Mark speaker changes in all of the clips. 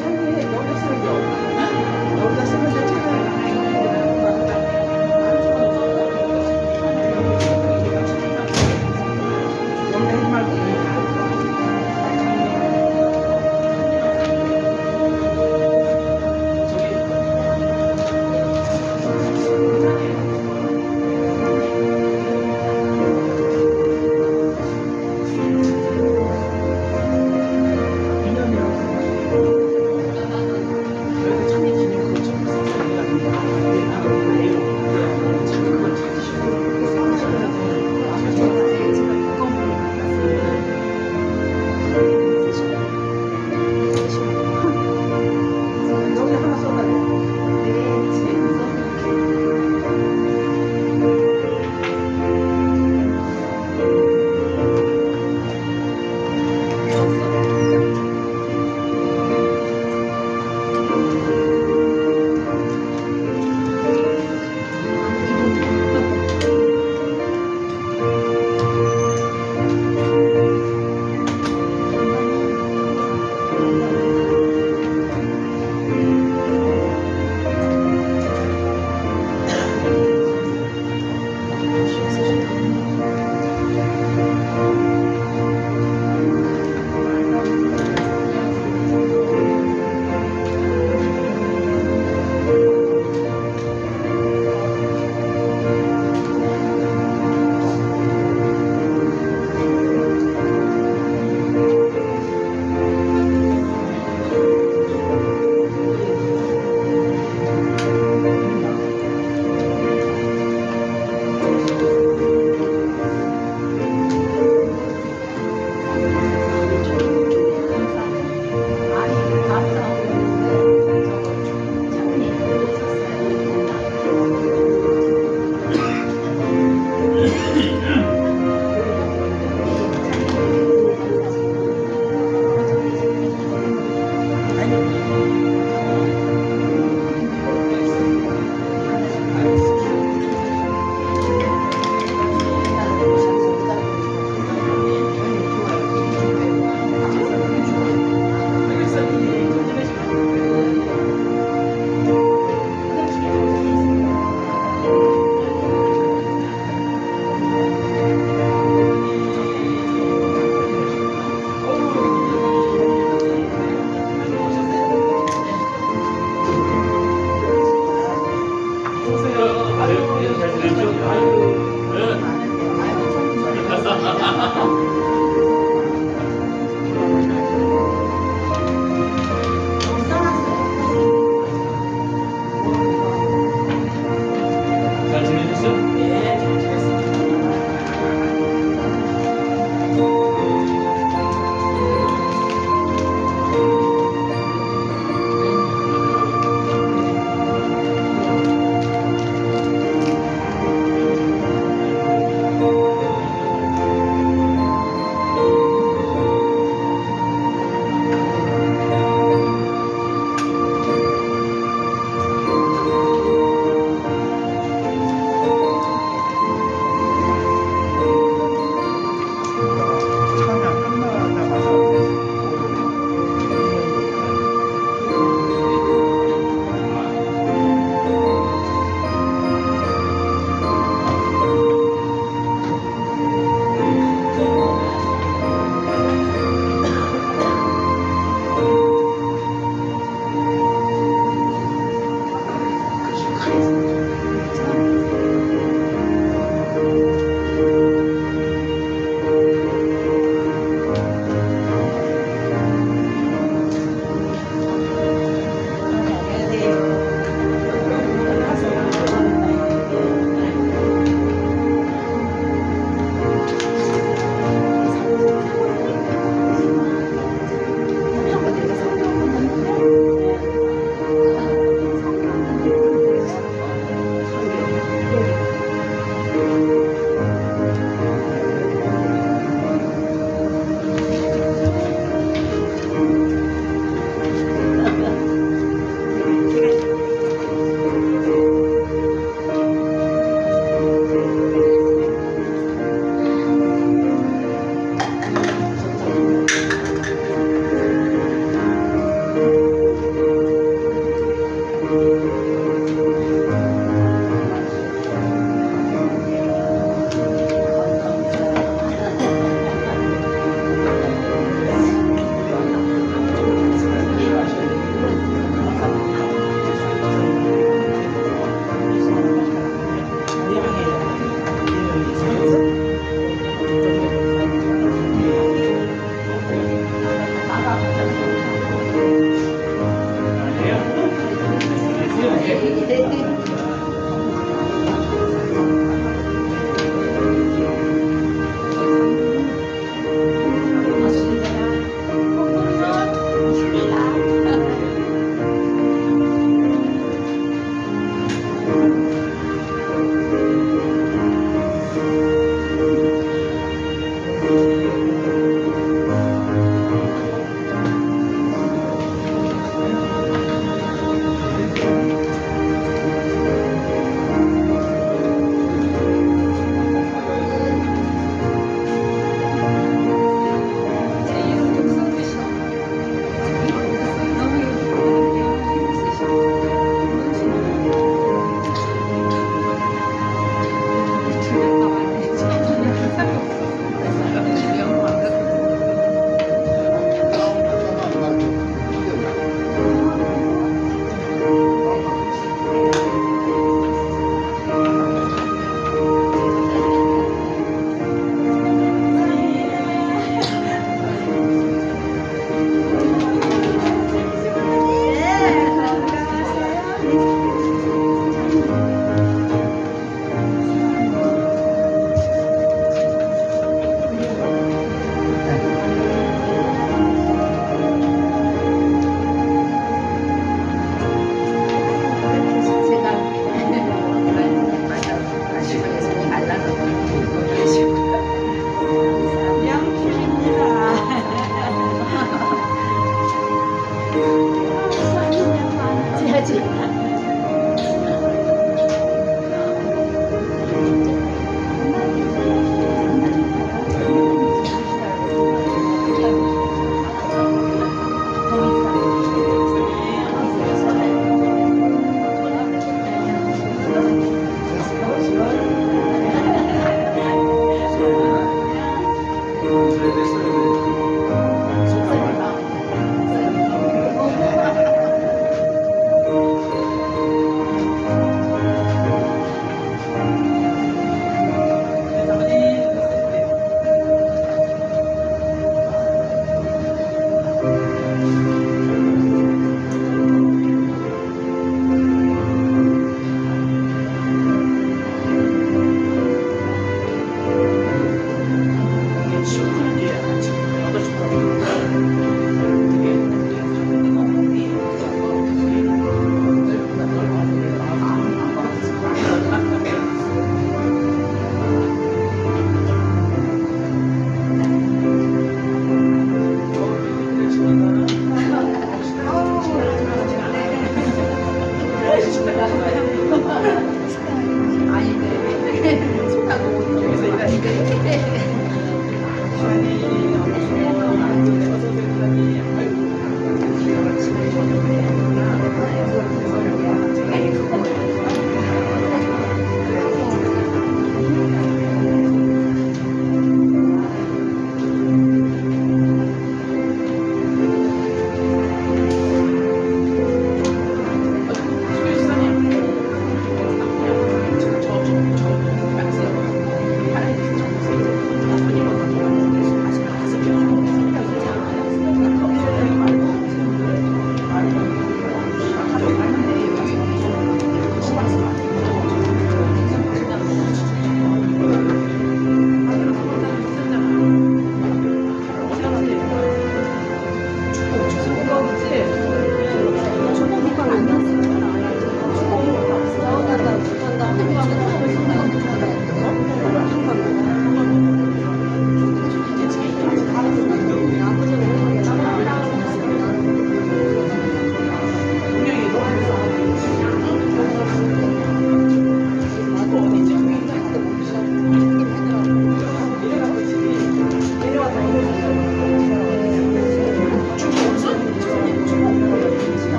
Speaker 1: 자기 여기 살려. 여기다 쓰는데 차라리 여기 하지 말고. 기념이라고.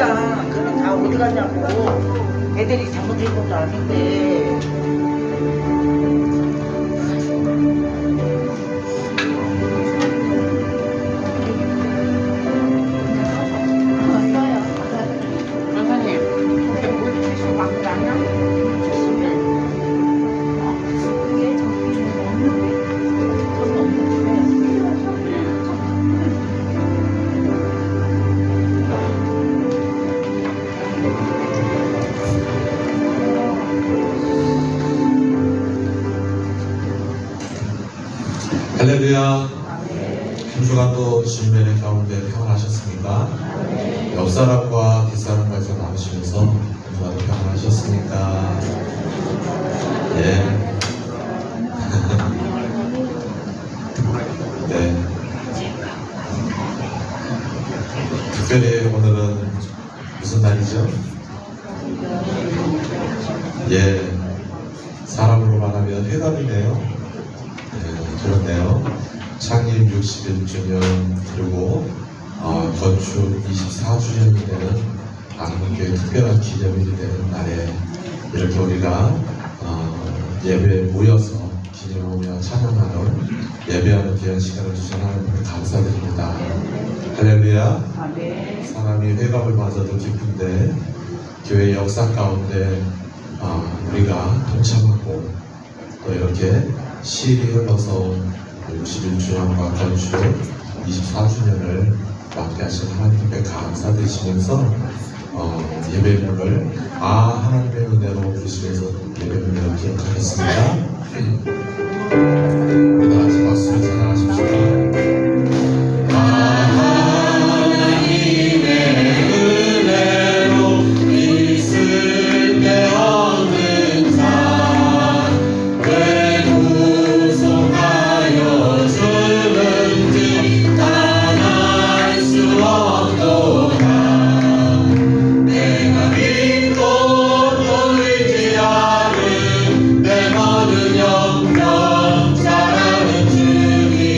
Speaker 1: 진짜 그는 다 어디 갔냐고. 애들이 잘못된 것도 아닌데. 선생님, 근데 물티슈 밖에 안 나?
Speaker 2: 할렐루야. 한 주간도 주님의 가운데 평안하셨습니까? 옆 사람과 뒷 사람과에서 나누시면서 한 주간도 평안하셨습니까? 네. 네. 특별히 오늘은 무슨 날이죠? 예. 사람으로 말하면 회담이네요. 그렇네요. 창립 61주년 그리고 건축 24주년이 되는 안문교회 특별한 기념일이 되는 날에 이렇게 우리가 예배에 모여서 기념하며 찬양하는 예배하는 귀한 시간을 주신 하나님께 감사드립니다. 할렐루야. 사람이 회감을 맞아도 기쁜데 교회 역사 가운데 우리가 동참하고 또 이렇게 시일이 흘러서 61주년과 건축 24주년을 맞게 하신 하나님께 감사드리시면서 예배문을 하나님의 은혜로 주시면서 예배문을 기억하겠습니다. 우리 다 같이 박수를 찬양하십시오.
Speaker 3: 내 모든 영광 사랑은 주님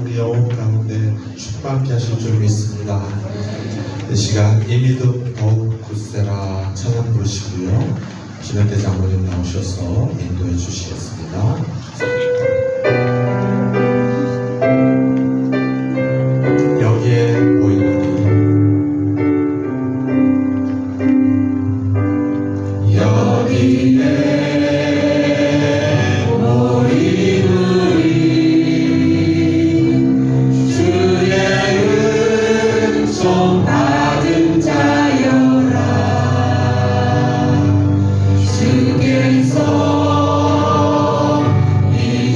Speaker 2: 우리 영혼 가운데 충만케 하실 줄 믿습니다. 이 시간 이 믿음 더욱 굳세라 찬양 부르시고요. 김현태 장로님 나오셔서 인도해 주시겠습니다. 여기에 보이노니 여기에
Speaker 3: 주께서 이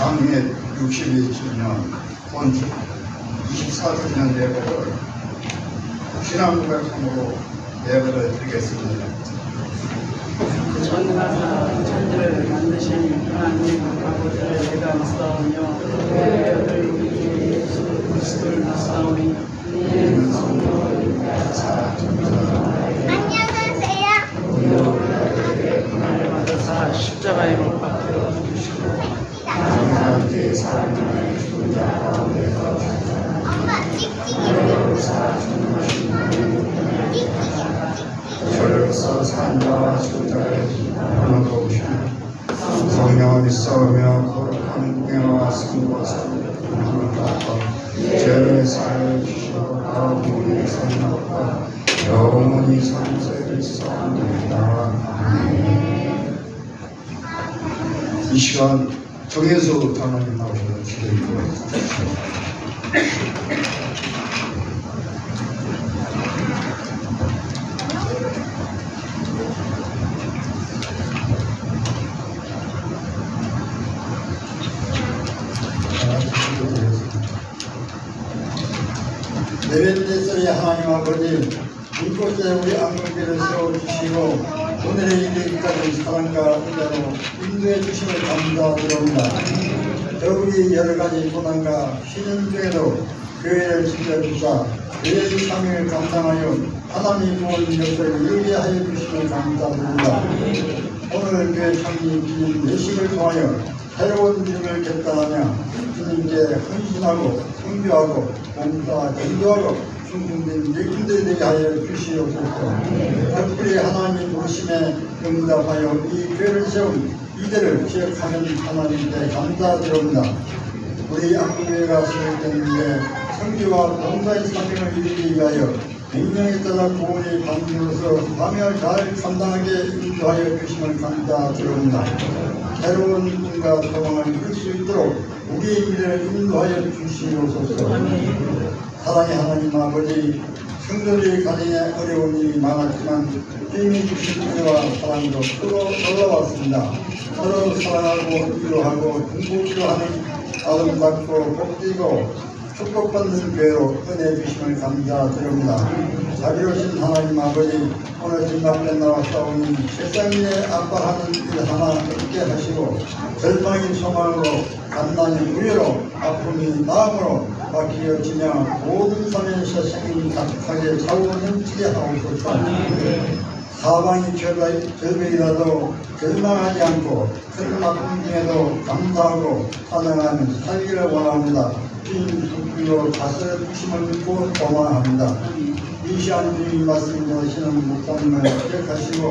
Speaker 3: 장례 62주년 본 24주년 예배를 신앙 고백함으로 예배를 드리겠습니다.
Speaker 4: 전능하사 천지를 만드신 하나님 아버지를 내가 믿사오며 내 아들 우리 예수 그리스도를 믿사오니 이는 성령을 받아사 고난을 받아사 십자가에 못 박혀 죽으시고 사람들의 사랑을 죽은 자 가운데서
Speaker 3: 저로서 산자와 죽은 자를 불러오시며 성령을 믿사오며 거룩한 공예와 성과 성령을 받고 죄를 사하여 주시고 가운데 성령과 영원히 성세를 쌓습니다. 이 시간 정예수 장로님 나오셔서 기도해 주십시오.
Speaker 5: 내변대설의 하나님 아버지, 이곳에 우리 안동교를 세워주시고 오늘의 이르기까지 사랑과 은혜로 인도해 주심을 감사드립니다. 더욱이 여러가지 고난과 시련 중에도 교회를 지켜주사 교회의 사명을 감당하여 하나님이 부은 것을 이루게 하여 주심을 감사드립니다. 오늘 교회 창립 기념 예식을 통하여 새로운 믿음을 결단하며 주님께 헌신하고 성교하고 봉사 전도하고 충성된 예꾼들이 되게 하여 주시옵소서. 특별히 하나님 부르심에 응답하여 이 교회를 세운 이들을 기억하는 하나님께 감사드립니다. 우리 안동교회가 시작됐는데 성교와 봉사의 사명을 이루기 위하여 명령에 따라 구원의 관계로서 사명을 잘 감당하게 인도하여 주심을 감사드립니다. 새로운 꿈과 소망을 이룰 수 있도록 우리의 미래를 인도하여 주시옵소서. 사랑의 하나님 아버지, 성도들의 가정에 어려운 일이 많았지만 주님이 주신 은혜와 사랑도 서로 올라왔습니다. 서로 사랑하고 위로하고 중보기도 하는 아름답고 복되고 축복받는 교회로 은혜 주심을 감사드립니다. 자비로우신 하나님 아버지, 오늘 집 앞에 나와 싸우니 세상에 압박하는 일 하나 없게 하시고 절망인 소망으로 간난이 무효로 아픔이 마음으로 바뀌어지며 모든 삶에서 생명이 가득하게 차고 넘치게 하옵소서. 사방이 절벽이라도 절망하지 않고 큰 아픔 중에도 감사하고 찬양하며 살기를 원합니다. 주님 성품으로 다스려 주심을 믿고 도망합니다. 이 시간 주님이 말씀하시는 목사님을 기억하시고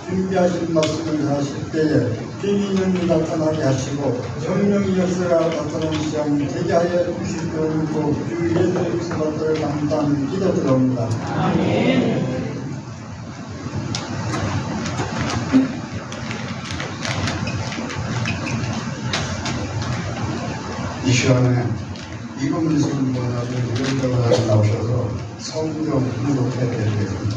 Speaker 5: 준비하신 말씀을 하실 때에 주님이 능히 나타나게 하시고 성령의 역사가 나타나는 시간이 되게 하여 주실 줄 믿고 주 예수 그리스도를 감사하는 기도 드립니다.
Speaker 4: 아멘.
Speaker 3: 이 시간에 이금민 선생님하고 위원장을 나오셔서 성경 공독해 드리겠습니다.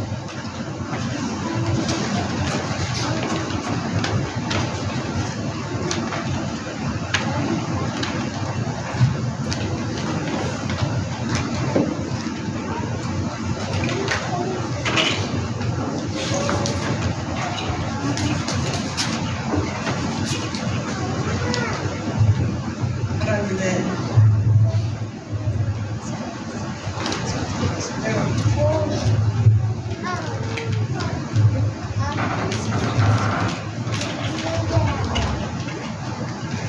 Speaker 1: 하나님의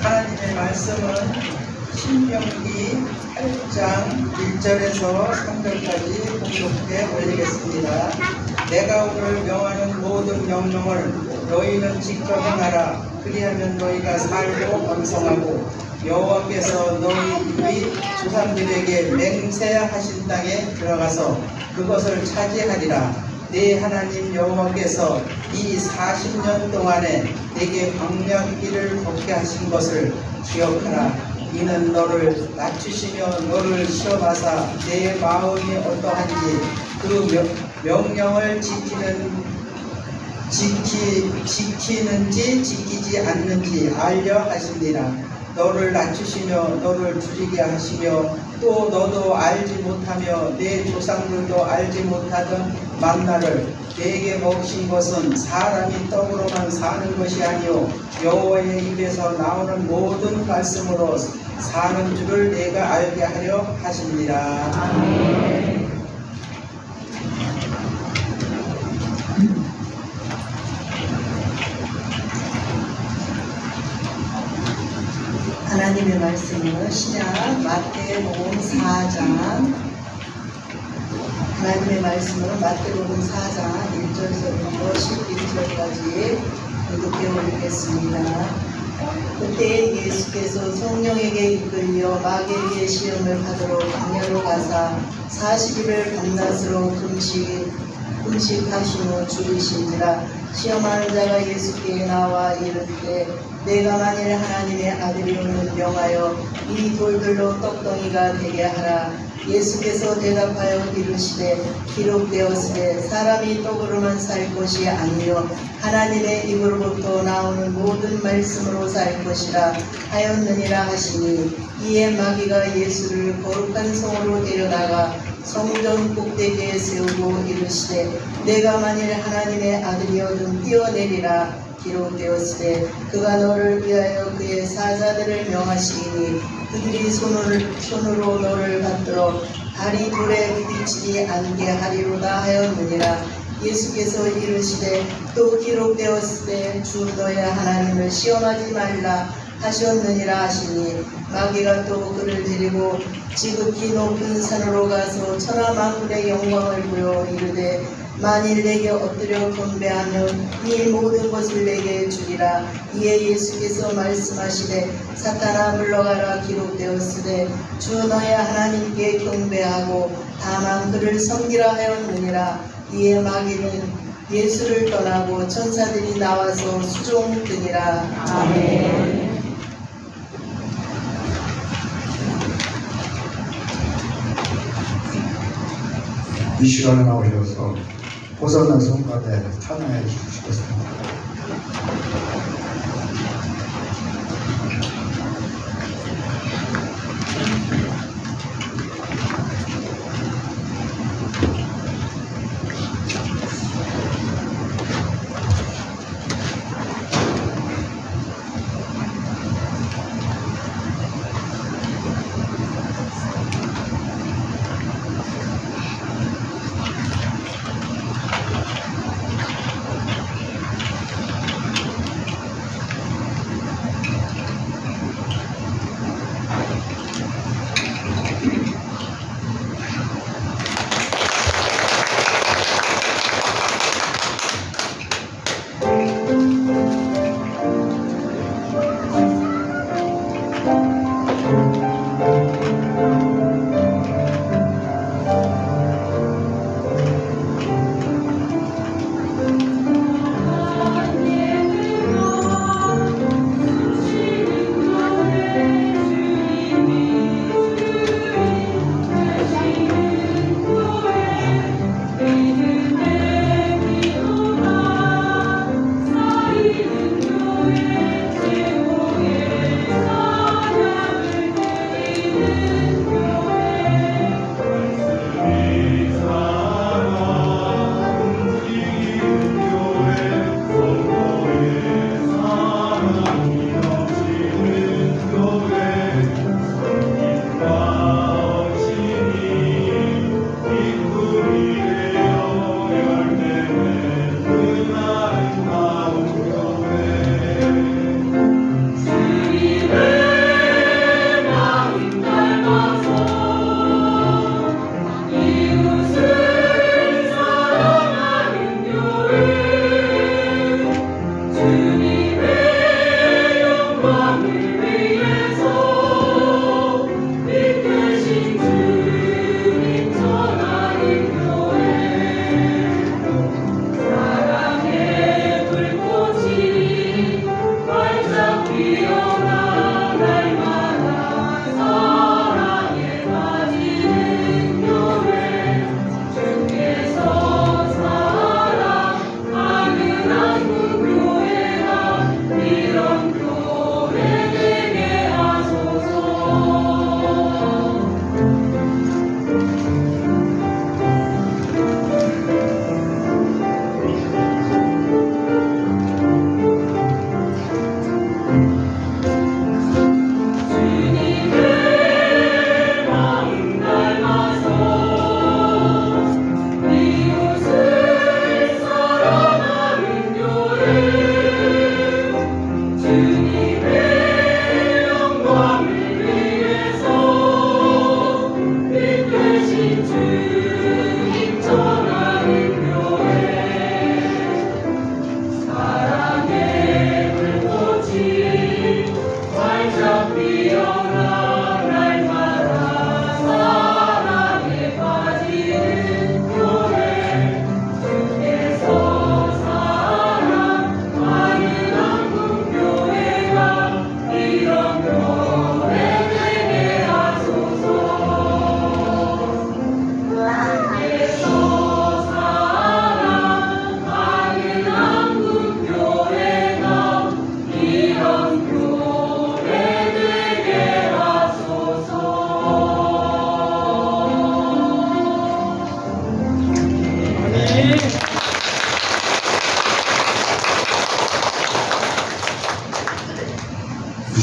Speaker 1: 하나님의 말씀은 신명기 8장 1절에서 3절까지 공독해 올리겠습니다. 내가 오늘 명하는 모든 명령을 너희는 지켜 행하라. 그리하면 너희가 살고 번성하고 여호와께서 너희 조상들에게 맹세하신 땅에 들어가서 그것을 차지하리라. 네 하나님 여호와께서 이 40년 동안에 네게 광야 길을 걷게 하신 것을 기억하라. 이는 너를 낮추시며 너를 시험하사 내 마음이 어떠한지 그 명령을 지키는지 지키지 않는지 알려 하시니라.
Speaker 6: 너를 낮추시며 너를 줄이게 하시며 또 너도 알지 못하며 내 조상들도 알지 못하던 만나를 내게 먹으신 것은 사람이 떡으로만 사는 것이 아니요 여호와의 입에서 나오는 모든 말씀으로 사는 줄을 내가 알게 하려 하십니다.
Speaker 7: 하나님의 말씀은 신약 마태복음 4장 하나님의 말씀은 마태복음 4장 1절서부터 11절까지 이렇게 올리겠습니다. 그때 예수께서 성령에게 이끌려 마귀에게 시험을 받으러 광야로 가사 40일을 밤낮으로 금식하신 후 죽으신지라. 시험하는 자가 예수께 나와 이르되 내가 만일 하나님의 아들이오면 명하여 이 돌들로 떡덩이가 되게 하라. 예수께서 대답하여 이르시되 기록되었으되 사람이 떡으로만 살 것이 아니요 하나님의 입으로부터 나오는 모든 말씀으로 살 것이라 하였느니라 하시니, 이에 마귀가 예수를 거룩한 성으로 데려다가 성전 꼭대기에 세우고 이르시되 내가 만일 하나님의 아들이어든 뛰어내리라. 기록되었으되 그가 너를 위하여 그의 사자들을 명하시니 그들이 손으로 너를 받들어 발이 돌에 부딪히지 않게 하리로다 하였느니라. 예수께서 이르시되 또 기록되었으되 주 너의 하나님을 시험하지 말라 하셨느니라 하시니, 마귀가 또 그를 데리고 지극히 높은 산으로 가서 천하 만군의 영광을 보여 이르되 만일 내게 엎드려 경배하면 이 모든 것을 내게 주리라. 이에 예수께서 말씀하시되 사탄아 물러가라. 기록되었으되 주 너의 하나님께 경배하고 다만 그를 섬기라 하였느니라. 이에 마귀는 예수를 떠나고 천사들이 나와서 수종드니라. 아멘.
Speaker 3: 이 시간에 나오셔서 호산나 성가대 찬양해 주시겠습니다.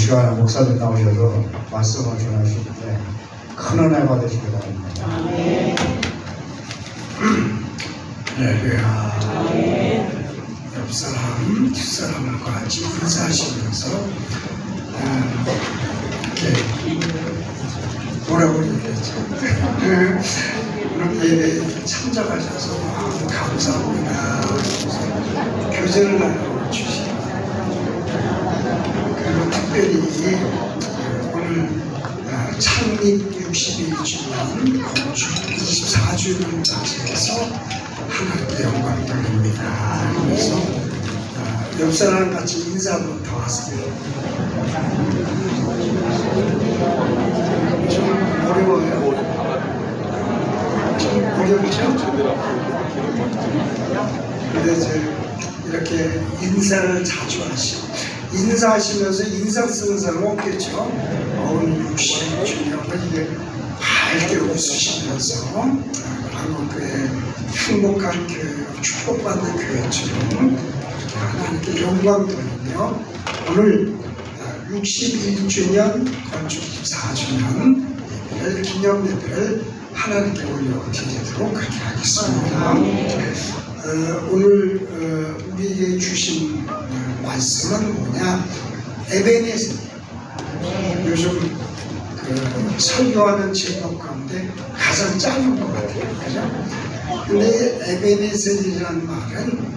Speaker 5: 시간에 목사님 나오셔서 말씀을 전하시는데 큰 은혜 받으시기 바랍니다.
Speaker 4: 할렐루야. 옆 사람, 뒷 사람과 같이 인사하시면서 이렇게 뭐라고 얘기했죠? 오늘 예배에 참석하셔서 너무 감사합니다. 교제를 나누어 주시고 그리고 특별히 오늘 창립 62주년 건축 24주년을 맞이해서 하나님께 영광 돌립니다. 그래서 옆 사람 같이 인사 한번 더 하세요. 좀 어려워요. 좀 어렵죠? 근데 이제 이렇게 인사를 자주 하시고 인사하시면서 인상 쓰는 사람 없겠죠? 오늘 60주년을 이게 밝게 웃으시면서 한국교회 행복한 교회, 축복받는 교회처럼 하나님께 영광 돌리며 오늘 61주년 건축 24주년 예배를 기념 예배를 하나님께 올려드리도록 그렇게 하겠습니다. 오늘 우리에게 주신 말씀은 뭐냐? 에베네zer. 요즘 설교하는 제목 가운데 가장 짧은 것 같아요. 그죠? 근데 에베네셀이라는 말은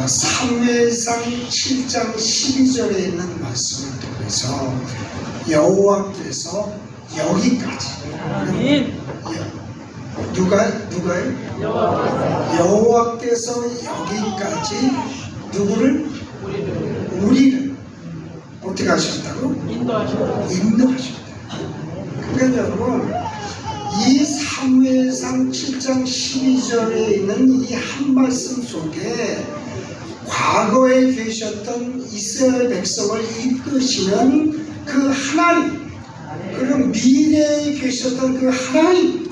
Speaker 4: 사무엘상 7장 12절에 있는 말씀을 통해서 여호와께서 여기까지 누가요? 여호와께서 여기까지 누구를? 우리를 어떻게 하셨다고? 인도하셨다. 그러니까 여러분 이 사무엘상 7장 12절에 있는 이 한 말씀 속에 과거에 계셨던 이스라엘 백성을 이끄시는 그 하나님, 그리고 미래에 계셨던 그 하나님,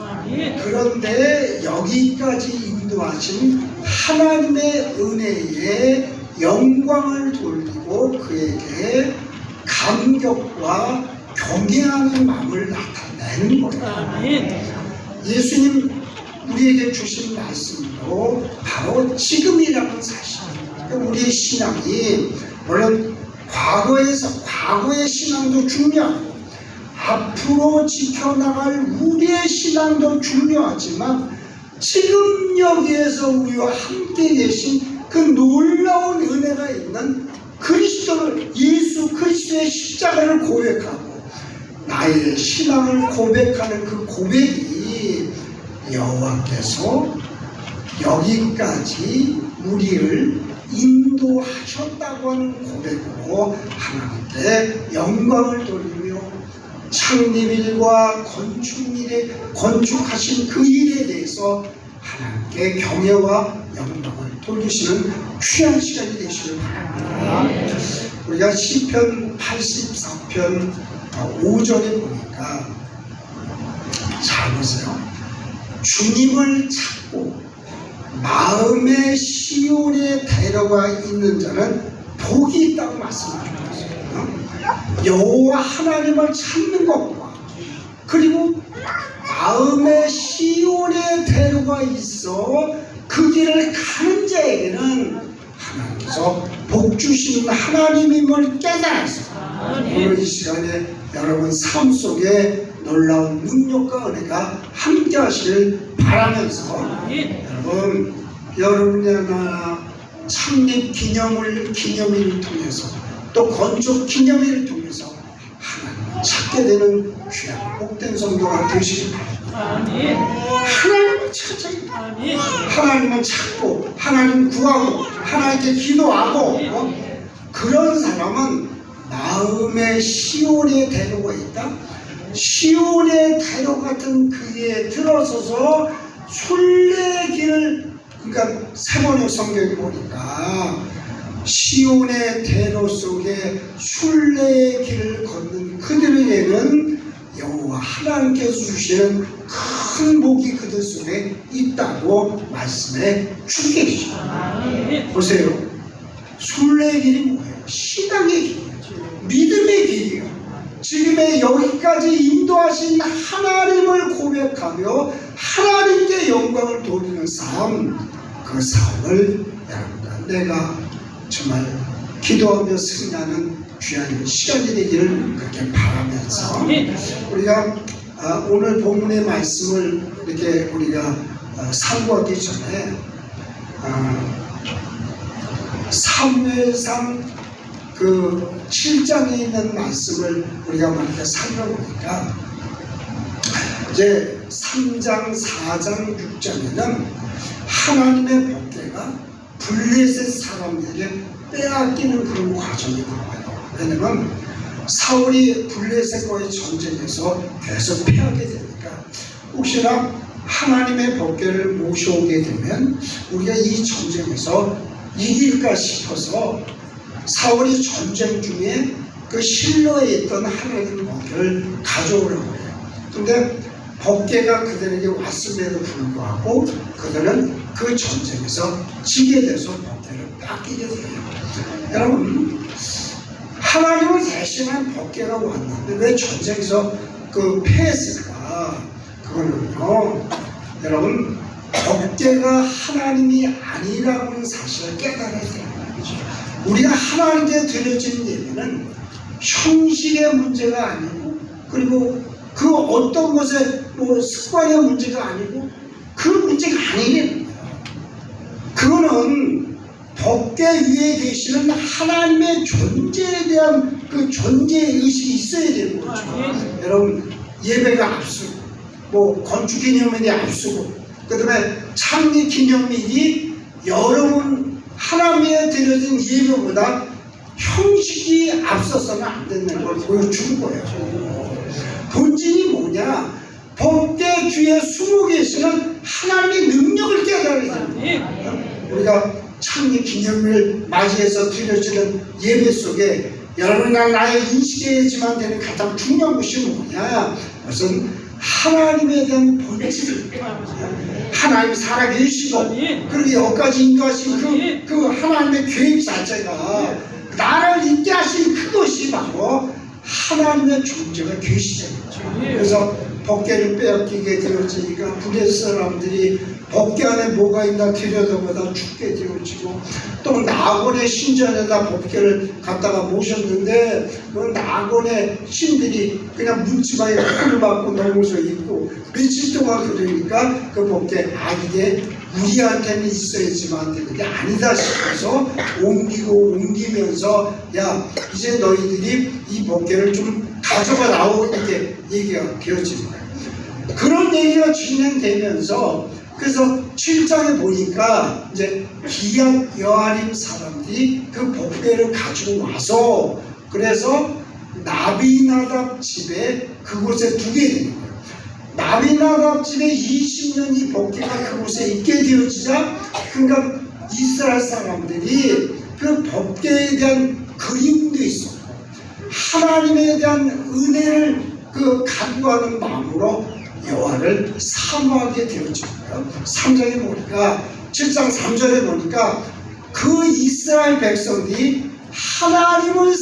Speaker 4: 그런데 여기까지 인도하신 하나님의 은혜에 영광을 돌리고 그에게 감격과 경외하는 마음을 나타내는 거예요. 예수님 우리에게 주신 말씀도 바로 지금이라는 사실. 그러니까 우리의 신앙이 물론 과거의 신앙도 중요하고 앞으로 지켜나갈 우리의 신앙도 중요하지만 지금 여기에서 우리와 함께 계신 그 놀라운 은혜가 있는 그리스도를, 예수 그리스도의 십자가를 고백하고 나의 신앙을 고백하는 그 고백이 여호와께서 여기까지 우리를 인도하셨다고 하는 고백으로 하나님께 영광을 돌리며 창립일과 건축일에 건축하신 그 일에 대해서 하나님께 경외와 영광을 돌리시는 귀한 시간이 되시길 바랍니다. 우리가 시편 84편 5절에 보니까 잘 보세요. 주님을 찾고 마음의 시온에 데려가 있는 자는 복이 있다고 말씀하셨어요. 여호와 하나님을 찾는 것과 그리고 마음의 시온에 데려가 있어 그 길을 가는 자에게는 하나님께서 복 주시는 하나님임을 깨달아서 오늘 이 시간에 여러분 삶 속에 놀라운 능력과 은혜가 함께 하시길 바라면서 여러분이 하나 창립 기념일을 통해서 또 건축 기념일을 통해서 하나님을 찾게 되는 귀한 복된 성도가 되시길 바랍니다. 하나님을 찾아요. 하나님을 찾고 하나님 구하고 하나님께 기도하고 그런 사람은 마음의 시온에 데려가 있다. 시온의 대로 같은 그에 들어서서 순례의 길을, 그러니까 세번역 성경에 보니까 시온의 대로 속에 순례의 길을 걷는 그들에게는 여호와 하나님께서 주시는 큰 복이 그들 속에 있다고 말씀해 주게 계십니다. 보세요. 순례의 길이 뭐예요? 신앙의 길이에요.
Speaker 5: 믿음의 길이요. 지금의 여기까지 인도하신 하나님을 고백하며 하나님께 영광을 돌리는 삶, 그 삶을 여러분과 내가 정말 기도하며 승리하는 귀한 시간이 되기를 그렇게 바라면서 우리가 오늘 본문의 말씀을 이렇게 우리가 상고하기 전에 사무엘상 그 7장에 있는 말씀을 우리가 먼저 살펴보니까 이제 3장, 4장, 6장에는 하나님의 법궤가 블레셋 사람들에게 빼앗기는 그런 과정이 나와요. 왜냐면 사울이 블레셋과의 전쟁에서 계속 패하게 되니까 혹시나 하나님의 법궤를 모셔오게 되면 우리가 이 전쟁에서 이길까 싶어서 사울이 전쟁 중에 그 실로에 있던 하나님의 법궤를 가져오라고 해요. 근데 법궤가 그들에게 왔음에도 불구하고 그들은 그 전쟁에서 지게 돼서 법궤를 뺏기게 돼요. 여러분, 하나님을 대신한 법궤가 왔는데 왜 전쟁에서 그 패했을까? 그거는요, 여러분, 법궤가 하나님이 아니라는 사실을 깨달아야 돼요. 우리가 하나님께 드려지는 예배는 형식의 문제가 아니고, 그리고 그 어떤 것의 뭐 습관의 문제가 아니고, 그 문제가 아니라는 거예요. 그거는 법궤 위에 계시는 하나님의 존재에 대한 그 존재의식이 있어야 되는 거죠. 여러분, 예배가 앞서고, 뭐 건축기념일이 앞서고, 그 다음에 창립기념일이 여러분 하나님에 드려진 예배보다 형식이 앞서서는 안 된다는 걸 보여주는 거예요. 본질이 뭐냐? 법궤 뒤에 숨어 계시는 하나님의 능력을 깨달아야 됩니다. 우리가 창립기념일 맞이해서 드려지는 예배 속에 여러분이나 나의 인식해야지만 되는 가장 중요한 것이 뭐냐? 그것은 하나님에 대한 본질, 하나님 살아계시고 그리고 여기까지 인도하신 그 하나님의 계획 자체가 나를 있게 하신 그것이 바로 하나님의 존재가 계시잖아요. 그래서 법궤를 빼앗기게 되어지니까 블레셋 사람들이 법궤 안에 뭐가 있나 들여다보다 죽게 되어지고, 또 나곤의 신전에다 법궤를 갖다가 모셨는데 그 나곤의 신들이 그냥 문지방에 풀을 맞고 넘어져 있고, 며칠 동안 그러니까 그 법궤 이게 우리한테는 있어야지만 되는 게 아니다 싶어서 옮기면서 야, 이제 너희들이 이 법궤를 좀 가져가 나오고 이렇게 얘기가 되어지는 거예요. 그런 얘기가 진행되면서 그래서 7장에 보니까 이제 기얏 여아림 사람들이 그 법궤를 가지고 와서 그래서 나비나답 집에 그곳에 두게 되는 거예요. 나비나답 집에 20년 이 법궤가 그곳에 있게 되어지자, 그러니까 이스라엘 사람들이 그 법궤에 대한 그림도 있었고 하나님에 대한 은혜를 그 간구하는 마음으로 여호와를 사모하게 되어집니다. 3장에 보니까 7장 3절에 보니까 그 이스라엘 백성들이 하나님을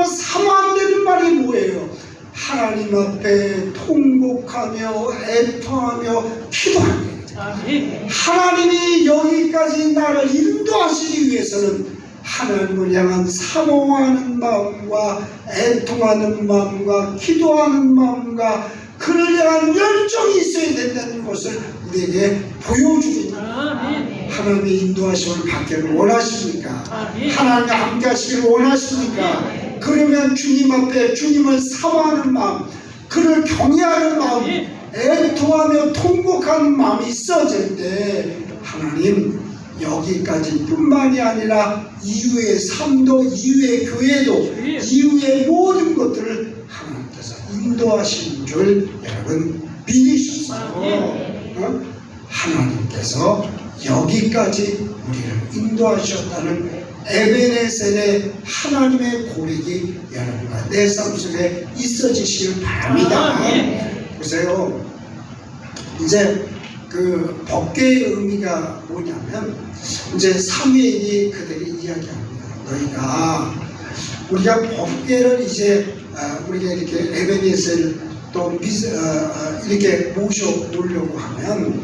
Speaker 5: 사모한다는 말이 뭐예요? 하나님 앞에 통곡하며 애통하며 기도합니다. 하나님이 여기까지 나를 인도하시기 위해서는 하나님을 향한 사모하는 마음과 애통하는 마음과 기도하는 마음과 그를 향한 열정이 있어야 된다는 것을 우리에게 보여주고 있는 거예요. 하나님의 인도하심을 받기를 원하십니까? 하나님과 함께 하시기를 원하십니까? 그러면 주님 앞에 주님을 사모하는 마음, 그를 경외하는 마음, 애통하며 통곡하는 마음이 있어질 때 하나님 여기까지 뿐만이 아니라 이후의 삶도, 이후의 교회도, 이후의 모든 것들을 하나님께서 인도하시는 줄 여러분 믿으셨어요. 하나님께서 여기까지 우리를 인도하셨다는 에베네셀의 하나님의 고백이 여러분과 내 삶 속에 있어지시길 바랍니다. 보세요. 이제 그 법궤의 의미가 뭐냐면 이제 사무엘이 그들이 이야기합니다. 너희가 우리가 법궤를 이제 우리가 이렇게 에베네셀 또 이렇게 모셔보려고 하면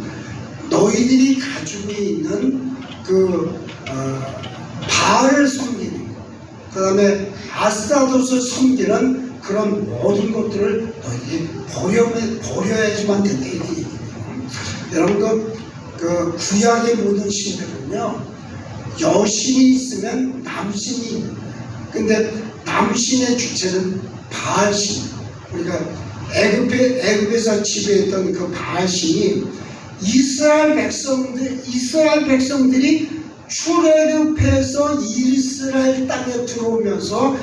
Speaker 5: 너희들이 가지고 있는 그 바알을 섬기는 것, 그 다음에 아스타롯을 섬기는 그런 모든 것들을 너희들이 버려야지만 된다 이렇게 얘기해요. 여러분 그 구약의 모든 신들은요 여신이 있으면 남신이 있는 거예요. 근데 남신의 주체는 바알신. 우리가 애굽에서 지배했던 그 바알신이 이스라엘 백성들이 출애굽해서 이스라엘 땅에 들어오면서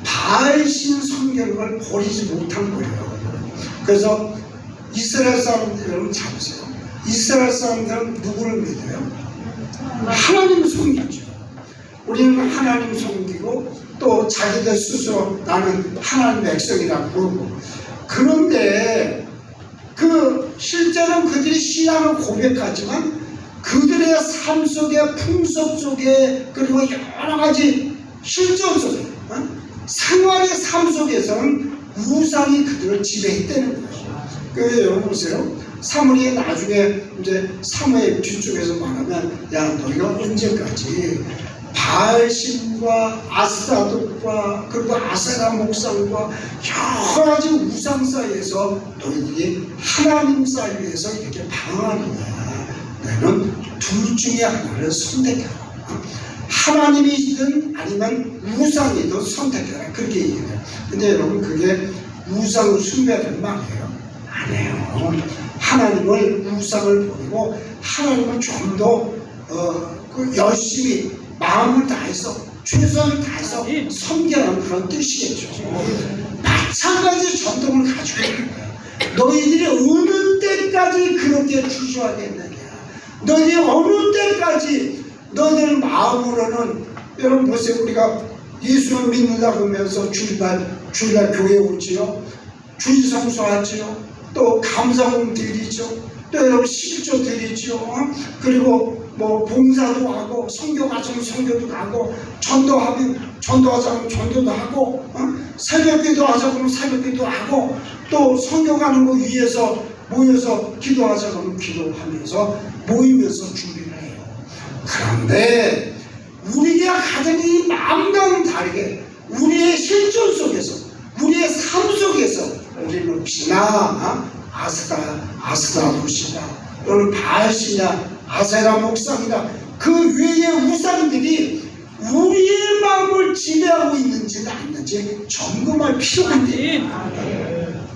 Speaker 5: 바알신 섬기는 걸 버리지 못한 거예요. 그래서 이스라엘 사람들 여러분 잡으세요. 이스라엘 사람들은 누구를 믿어요? 하나님을 섬기죠. 우리는 하나님 섬기고 또 자기들 스스로 나는 하나님 백성이라고 그러고, 그런데 그 실제로는 그들이 신앙을 고백하지만 그들의 삶 속에 풍속 속에 그리고 여러 가지 실존 속에 생활의 삶 속에서는 우상이 그들을 지배했다는 거예요. 그 여러분 보세요. 사무엘이 나중에 이제 사무엘 뒤쪽에서 말하면 야 너희가 언제까지 바알신과 아스타롯과 그리고 아세라 목상과 여러 가지 우상 사이에서 너희들이 하나님 사이에서 이렇게 방황하느냐. 너희는 둘 중에 하나를 선택해라. 하나님이든 아니면 우상이든 선택해라. 그렇게 얘기해요. 근데 여러분 그게 우상을 숭배하는 말이에요? 아니에요. 하나님을 우상을 버리고 하나님을 좀 더 열심히 마음을 다해서 최선을 다해서 섬기라는 그런 뜻이겠죠. 마찬가지 전통을 가지고 있는 거야. 너희들이 어느 때까지 그렇게 주저하겠느냐. 너희들이 어느 때까지 너희들 마음으로는 여러분 보세요. 우리가 예수를 믿는다고 하면서 주일날 교회에 오지요. 주일 성수하지요. 또 감사금 드리죠. 또 여러분 11조 드리죠. 그리고 뭐 봉사도 하고 선교 가자면 선교도 가고 전도하자면 전도도 하고 새벽기도 하자면 새벽기도 하고 또 선교 가는 거 위해서 모여서 기도하자면 기도하면서 모이면서 준비를 해요. 그런데 우리가 가장 이 마음과는 다르게 우리의 실존 속에서 우리의 삶 속에서 우리는 비나 아스타롯이다 또는 바알신이다 아세라 목상이다 그 외의 우상들이 우리의 마음을 지배하고 있는지는 않는지 점검할 필요가 있대요.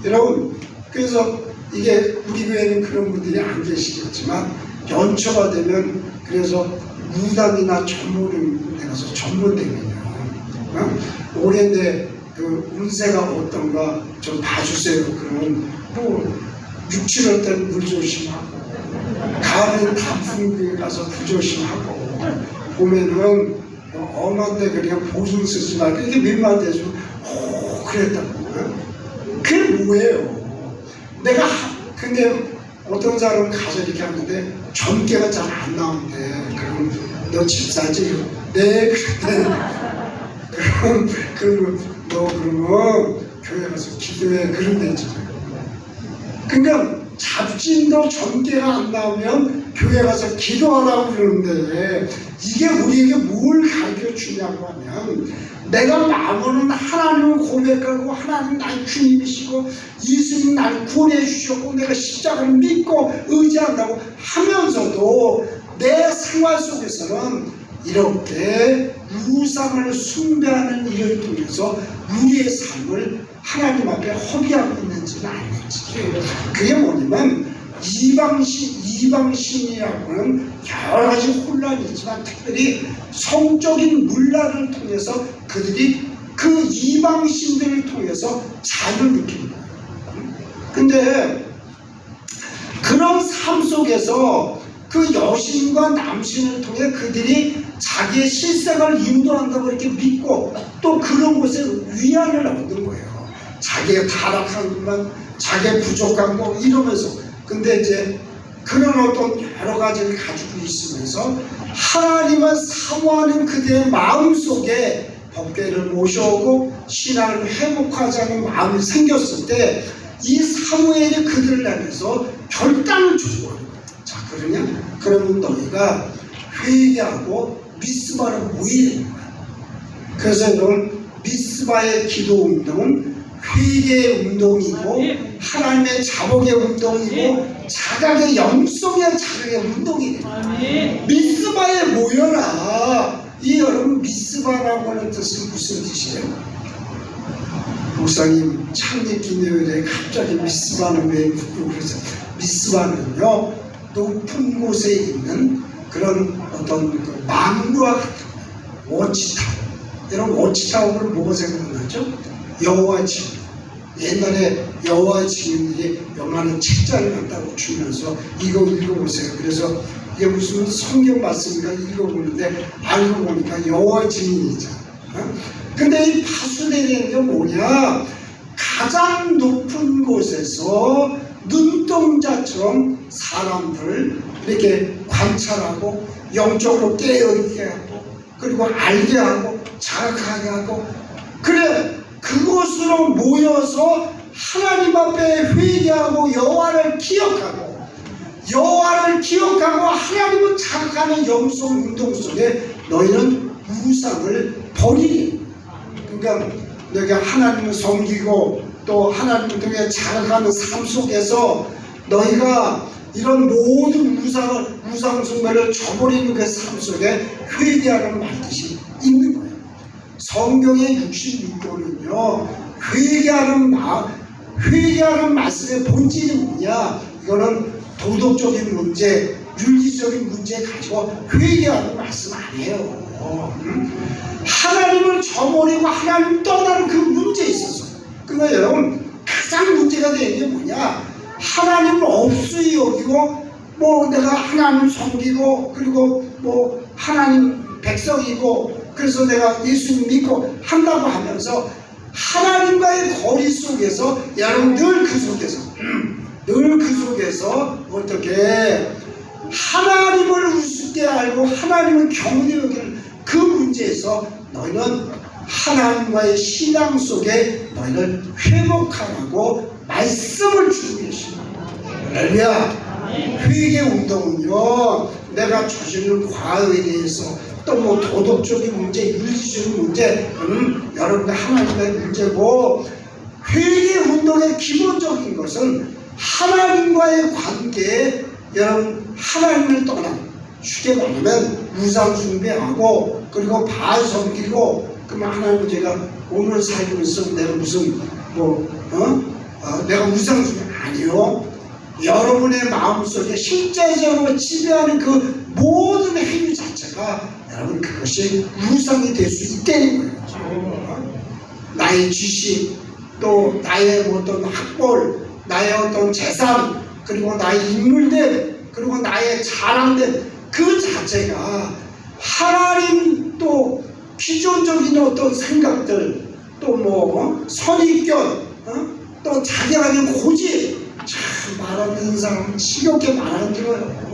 Speaker 5: 여러분 그래서 이게 우리 교회는 그런 분들이 안 계시겠지만 연초가 되면 그래서 무당이나 전문에 가서 전문되면요 올해인데 그 운세가 어떤가 좀 봐주세요. 그러면 뭐 6, 7월 때는 물 조심하고 가을에는 단풍에 가서 부조심하고 보면은 엄한데 그냥 보증 쓰지 말고 이게 몇만 대죠. 오 그랬다고. 그게 뭐예요? 내가 근데 어떤 사람은 가서 이렇게 하는데 점괘가 잘 안 나오는데 그럼 너 집사지? 네 그러면 너 그러면 교회 가서 기도해 그런 데지. 그러니까 잡진도 점괘가 안 나오면 교회 가서 기도하라고 그러는데 이게 우리에게 뭘 가르쳐 주냐고 하면 내가 마음으로는 하나님을 고백하고 하나님 나의 주님이시고 예수님 나를 구원해 주셨고 내가 십자가를 믿고 의지한다고 하면서도 내 생활 속에서는 이렇게 우상을 숭배하는 일을 통해서 우리의 삶을 하나님 앞에 허비하고 있는지는 아닌지. 그게 뭐냐면 이방신이라고는 여러 가지 혼란이 있지만 특별히 성적인 문란을 통해서 그들이 그 이방신들을 통해서 자유를 느낀다. 근데 그런 삶 속에서 그 여신과 남신을 통해 그들이 자기의 실생활을 인도한다고 이렇게 믿고 또 그런 곳에 위안을 얻는 거예요. 자기의 타락한 것만, 자기의 부족한 거 이러면서. 근데 이제 그런 어떤 여러 가지를 가지고 있으면서 하나님을 사모하는 그들의 마음 속에 법궤를 모셔오고 신앙을 회복하자는 마음이 생겼을 때 이 사무엘이 그들을 향해서 결단을 주는 거예요. 자, 그러면 너희가 회개하고 미스바로 모이는 거야. 그래서 여러분, 미스바의 기도 운동은 회개의 운동이고 하나님의 자복의 운동이고 자각의 영성의 자각의 운동이 됩니다. 미스바에 모여라. 이 여러분, 미스바라고 하는 뜻은 무슨 뜻이에요? 목사님 창립 기념일에 갑자기 미스바는 왜 묻고 그러죠? 미스바는요, 높은 곳에 있는 그런 어떤 그 망루와 같은 워치타워. 여러분, 워치타워를 뭐가 생각나죠? 여호와 증인. 옛날에 여호와 증인들이 요만한 책자를 갖다가 주면서 이거 읽어보세요. 그래서 이게 무슨 성경 말씀인가 읽어보는데 알고 보니까 여호와 증인이잖아. 근데 이 파수대라는 게 뭐냐? 가장 높은 곳에서 눈동자처럼 사람들을 이렇게 관찰하고 영적으로 깨어있게 하고 그리고 알게 하고 자각하게 하고, 그래 그곳으로 모여서 하나님 앞에 회개하고 여호와를 기억하고 하나님을 자각하는 영성 운동 속에 너희는 우상을 버리니. 그러니까 너희가 하나님을 섬기고 또 하나님을 통해 자각하는 삶 속에서 너희가 이런 모든 우상 숭배를 저버리는 그 삶 속에 회개하는 말뜻이 있는 거예요. 성경의 66권은요 회개하는 말씀의 본질이 뭐냐? 이거는 도덕적인 문제, 윤리적인 문제 가지고 회개하는 말씀 아니에요. 하나님을 저버리고 하나님 떠나는 그 문제에 있어서. 그러니까 여러분, 가장 문제가 되는 게 뭐냐? 하나님을 없이 여기고 뭐 내가 하나님 섬기고 그리고 뭐 하나님 백성이고 그래서 내가 예수님 믿고 한다고 하면서 하나님과의 거리 속에서 여러분 늘 그 속에서 어떻게 하나님을 우습게 알고 하나님을 경히 여기는 그 문제에서 너희는 하나님과의 신앙 속에 너희를 회복하라고 말씀을 주고 계십니다. 할렐루야. 회개 운동은요, 내가 저지른 과거에 대해서 또 뭐 도덕적인 문제, 윤리적인 문제, 여러분들 하나님과의 문제고, 회개 운동의 기본적인 것은 하나님과의 관계에 여러분 하나님을 떠나 쉽게 말하면 우상 숭배하고 그리고 바알 섬기고, 그러면 하나님 제가 오늘 살면서 내가 무슨 내가 우상 숭배 아니요. 여러분의 마음속에 실제적으로 지배하는 그 모든 행위 자체가 여러분 그것이 우상이 될 수 있다는 거예요. 나의 지식, 또 나의 어떤 학벌, 나의 어떤 재산, 그리고 나의 인물들, 그리고 나의 자랑들, 그 자체가 하나님 또 기존적인 어떤 생각들, 또 뭐 선입견, 또 자기가 가진 고집, 참 말하는 사람은 지겹게 말하는 들어요.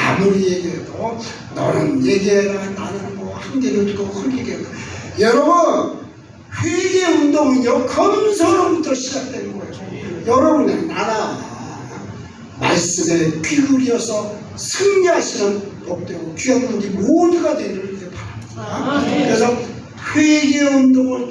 Speaker 5: 아무리 얘기해도 너는 얘기해라, 나는 뭐 한개를 듣고 흘리게. 여러분, 회개 운동은요 검소로부터 시작되는 거예요. 여러분의 나라 말씀에 귀 기울여서 승리하시는 복되고 귀한 분이 모두가 되기를 바랍니다. 그래서 회개 운동을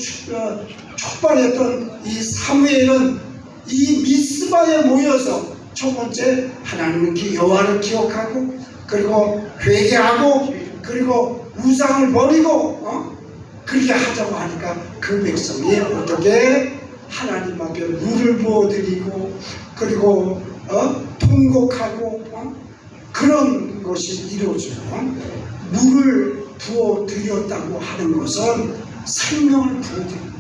Speaker 5: 촉발했던 이 사무엘은 이 미스바에 모여서 첫 번째 하나님은 여호와를 기억하고 그리고 회개하고 그리고 우상을 버리고 그렇게 하자고 하니까 그 백성이 어떻게 하나님 앞에 물을 부어드리고 그리고 통곡하고 그런 것이 이루어져요. 물을 부어드렸다고 하는 것은 생명을 부어드립니다.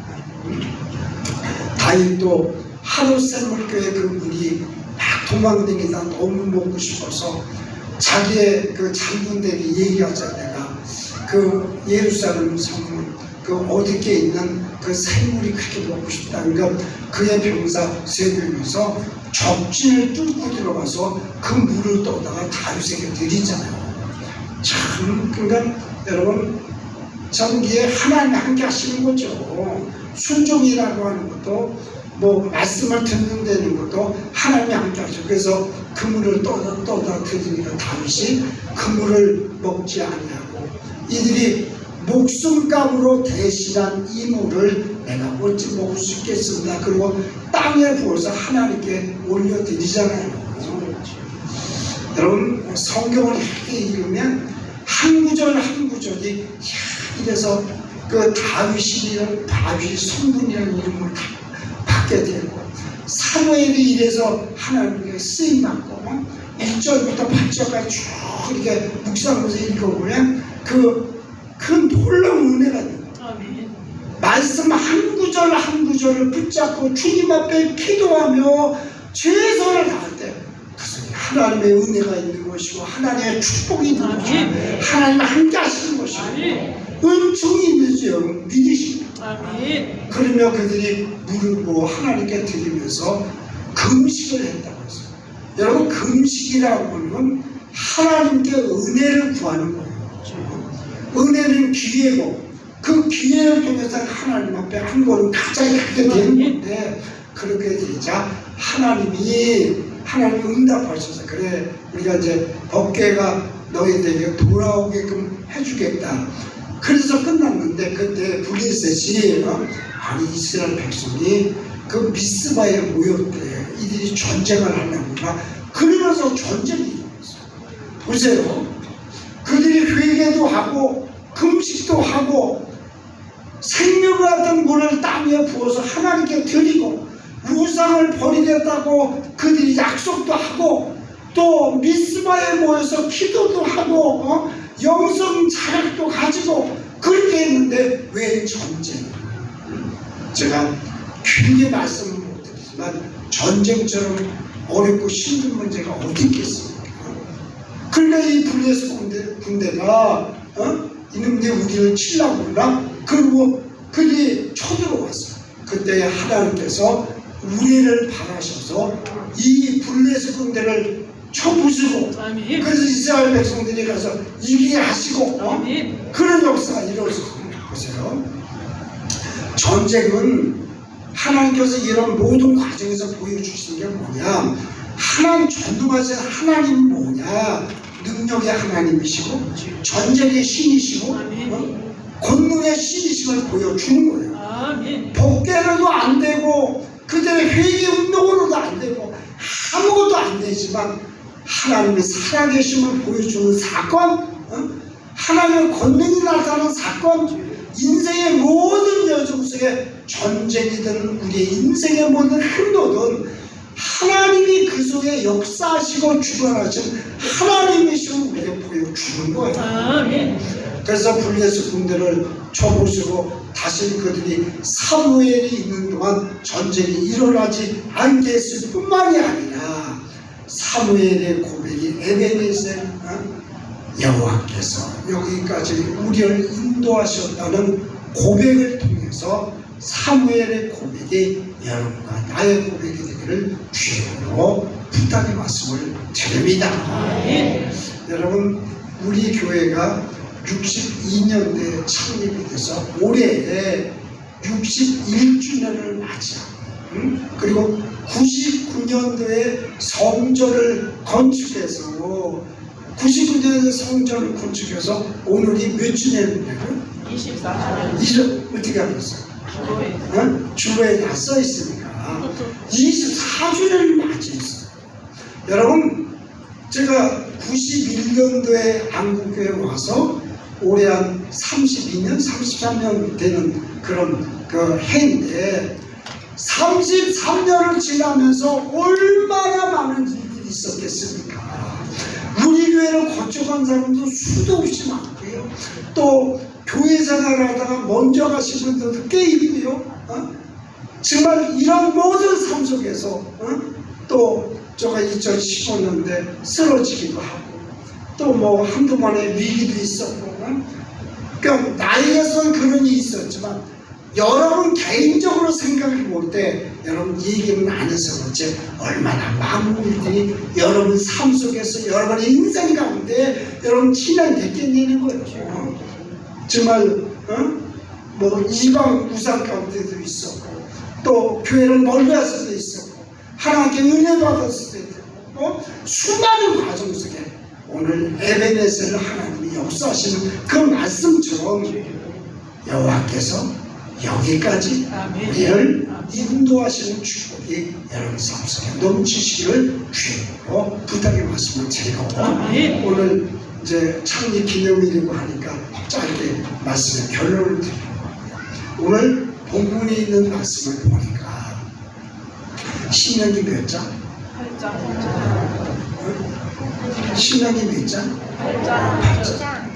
Speaker 5: 다윗도 하루세물교의 그 물이 막 도망다니다 너무 먹고 싶어서 자기의 그 장군들이 얘기하자. 내가 그 예루살렘 성문 그 어디에 있는 그 샘물이 그렇게 먹고 싶다. 그러니까 그의 병사 3명이서 적진을 뚫고 들어가서 그 물을 떠다가 다윗에게 드리잖아요. 참, 그러니까 여러분 전기에 하나님 함께 하시는 거죠. 순종이라고 하는 것도 뭐 말씀을 듣는다는 것도 하나님이 함께 하죠. 그래서 그물을 떠다 드리니까 다윗이 그물을 먹지 아니하고 이들이 목숨값으로 대신한 이 물을 내가 어찌 먹을 수 있겠습니다. 그리고 땅에 부어서 하나님께 올려드리잖아요. 여러분 성경을 이렇게 읽으면 한 구절 한 구절이 이래서 그 다윗이 성분이라는 이름을 받게 되고 사무엘이 이래서 하나님께 쓰임받고 1절부터 8절까지 쭉 이렇게 묵상하면서 읽어보면 그 놀라운 은혜가 있는 거예요. 말씀 한 구절 한 구절을 붙잡고 주님 앞에 기도하며 최선을 다할 때 그 속에 하나님의 은혜가 있는 것이고 하나님의 축복이 있는 것이고 하나님 함께 하시는 것이고 은총이 있는지요 믿으십니다. 그러며 그들이 물을 부어 하나님께 드리면서 금식을 했다고 했어요. 여러분 금식이라고 하는 하나님께 은혜를 구하는 거예요. 은혜는 기회고 그 기회를 통해서 하나님 앞에 한 걸음 가까이 가게 되는 건데 그렇게 되자 하나님이 응답하셔서 그래 우리가 이제 법궤가 너희들에게 돌아오게끔 해주겠다. 그래서 끝났는데 그때 블레셋이 아니 이스라엘 백성이 그 미스바에 모였대. 이들이 전쟁을 하려구나. 그러면서 전쟁이 일어났어요. 보세요. 그들이 회개도 하고 금식도 하고 생명을 같은 물을 땅에 부어서 하나님께 드리고 우상을 버리겠다고 그들이 약속도 하고 또 미스바에 모여서 기도도 하고 영성 자격도 가지고 그렇게 했는데 왜 전쟁? 제가 길게 말씀을 못 드리지만 전쟁처럼 어렵고 힘든 문제가 어디 있겠습니까? 그러니까 이 블레셋 군대가 이놈들이 우리를 치려고 그러나 그리고 그들이 쳐들어왔어요. 그때 하나님께서 우리를 바라셔서 이 블레셋 군대를 쳐부수고 그래서 이스라엘 백성들이 가서 이기게 하시고 그런 역사가 이루어졌습니다. 보세요. 전쟁은 하나님께서 이런 모든 과정에서 보여주신 게 뭐냐, 하나님 전도하신 하나님 뭐냐, 능력의 하나님이시고 전쟁의 신이시고 권능의 신이심을 보여주는 거예요. 복개로도 안 되고 그들의 회개 운동으로도 안 되고 아무것도 안 되지만 하나님의 살아계심을 보여주는 사건, 하나님의 권능이 나타나는 사건, 인생의 모든 여정 속에 전쟁이든 우리의 인생의 모든 행로든 하나님이 그 속에 역사하시고 주관하신 하나님이시고 우리에게 보여주는 거예요. 그래서 블레셋 군대를 쳐부수고 다시 그들이 사무엘이 있는 동안 전쟁이 일어나지 않게 했을 뿐만이 아니라 사무엘의 고백이 에베네셀 여호와께서 여기까지 우리를 인도하셨다는 고백을 통해서 사무엘의 고백이 여러분과 나의 고백이 되기를 주님으로 부탁의 말씀을 드립니다. 여러분 우리 교회가 62년대에 창립이 돼서 올해에 61주년을 맞이하고 그리고 99년도에 성전을 건축해서 99년에 성전을 건축해서 오늘이 몇 주년이냐고요? 24주년. 어떻게 알았어요? 주로에 다 써 있으니까 24주년을 맞이했어요. 여러분 제가 91년도에 안국교에 와서 올해 한 32년, 33년 되는 그런 그 해인데 33년을 지나면서 얼마나 많은 일들이 있었겠습니까? 우리 교회를 거쳐간 사람도 수도 없이 많고요. 또 교회 생활하다가 먼저 가신 분들도 꽤 있고요. 정말 이런 모든 삶 속에서 또 제가 2015년대 쓰러지기도 하고 또 뭐 한두 번의 위기도 있었고 그러니까 나에게서는 그런 일이 있었지만 여러분 개인적으로 생각해 볼 때 여러분 얘기는 안 해서 그렇지 얼마나 많은 일들이 여러분 삶 속에서 여러분의 인생 가운데 여러분 진행됐겠냐는 거예요. 정말 뭐 이방 우상 가운데도 있었고, 또 교회를 멀리 가서도 있었고, 하나님께 은혜 받았을 때도 있고, 수많은 과정 속에 오늘 에베네셀 하나님이 역사하시는 그 말씀처럼 여호와께서 여기까지 우리를 인도하시는 축복이 여러분 삶 속에 넘치시기를 주님으로 부탁의 말씀을 드리고, 오늘 이제 창립 기념일이고 하니까 짧게 말씀의 결론을 드리고, 오늘 본문에 있는 말씀을 보니까 신명기 몇 장? 8장. 신명기 몇 장? 8장.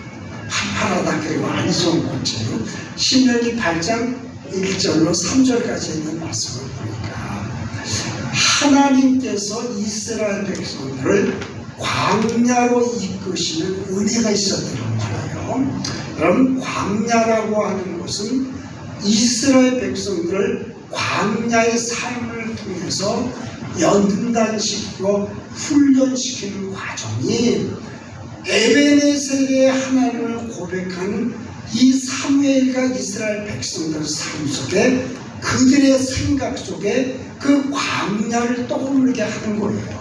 Speaker 5: 팔팔하다 그리고 아니 좋은 꽃이에요. 신명기 8장 1절로 3절까지 있는 말씀을 보니까 하나님께서 이스라엘 백성들을 광야로 이끄시는 은혜가 있었다는 말이에요. 여러분, 광야라고 하는 것은 이스라엘 백성들을 광야의 삶을 통해서 연단시키고 훈련시키는 과정이 에베네셀의 하나님을 고백하는 이 사무엘과 이스라엘 백성들 삶 속에, 그들의 생각 속에 그 광야를 떠오르게 하는 거예요.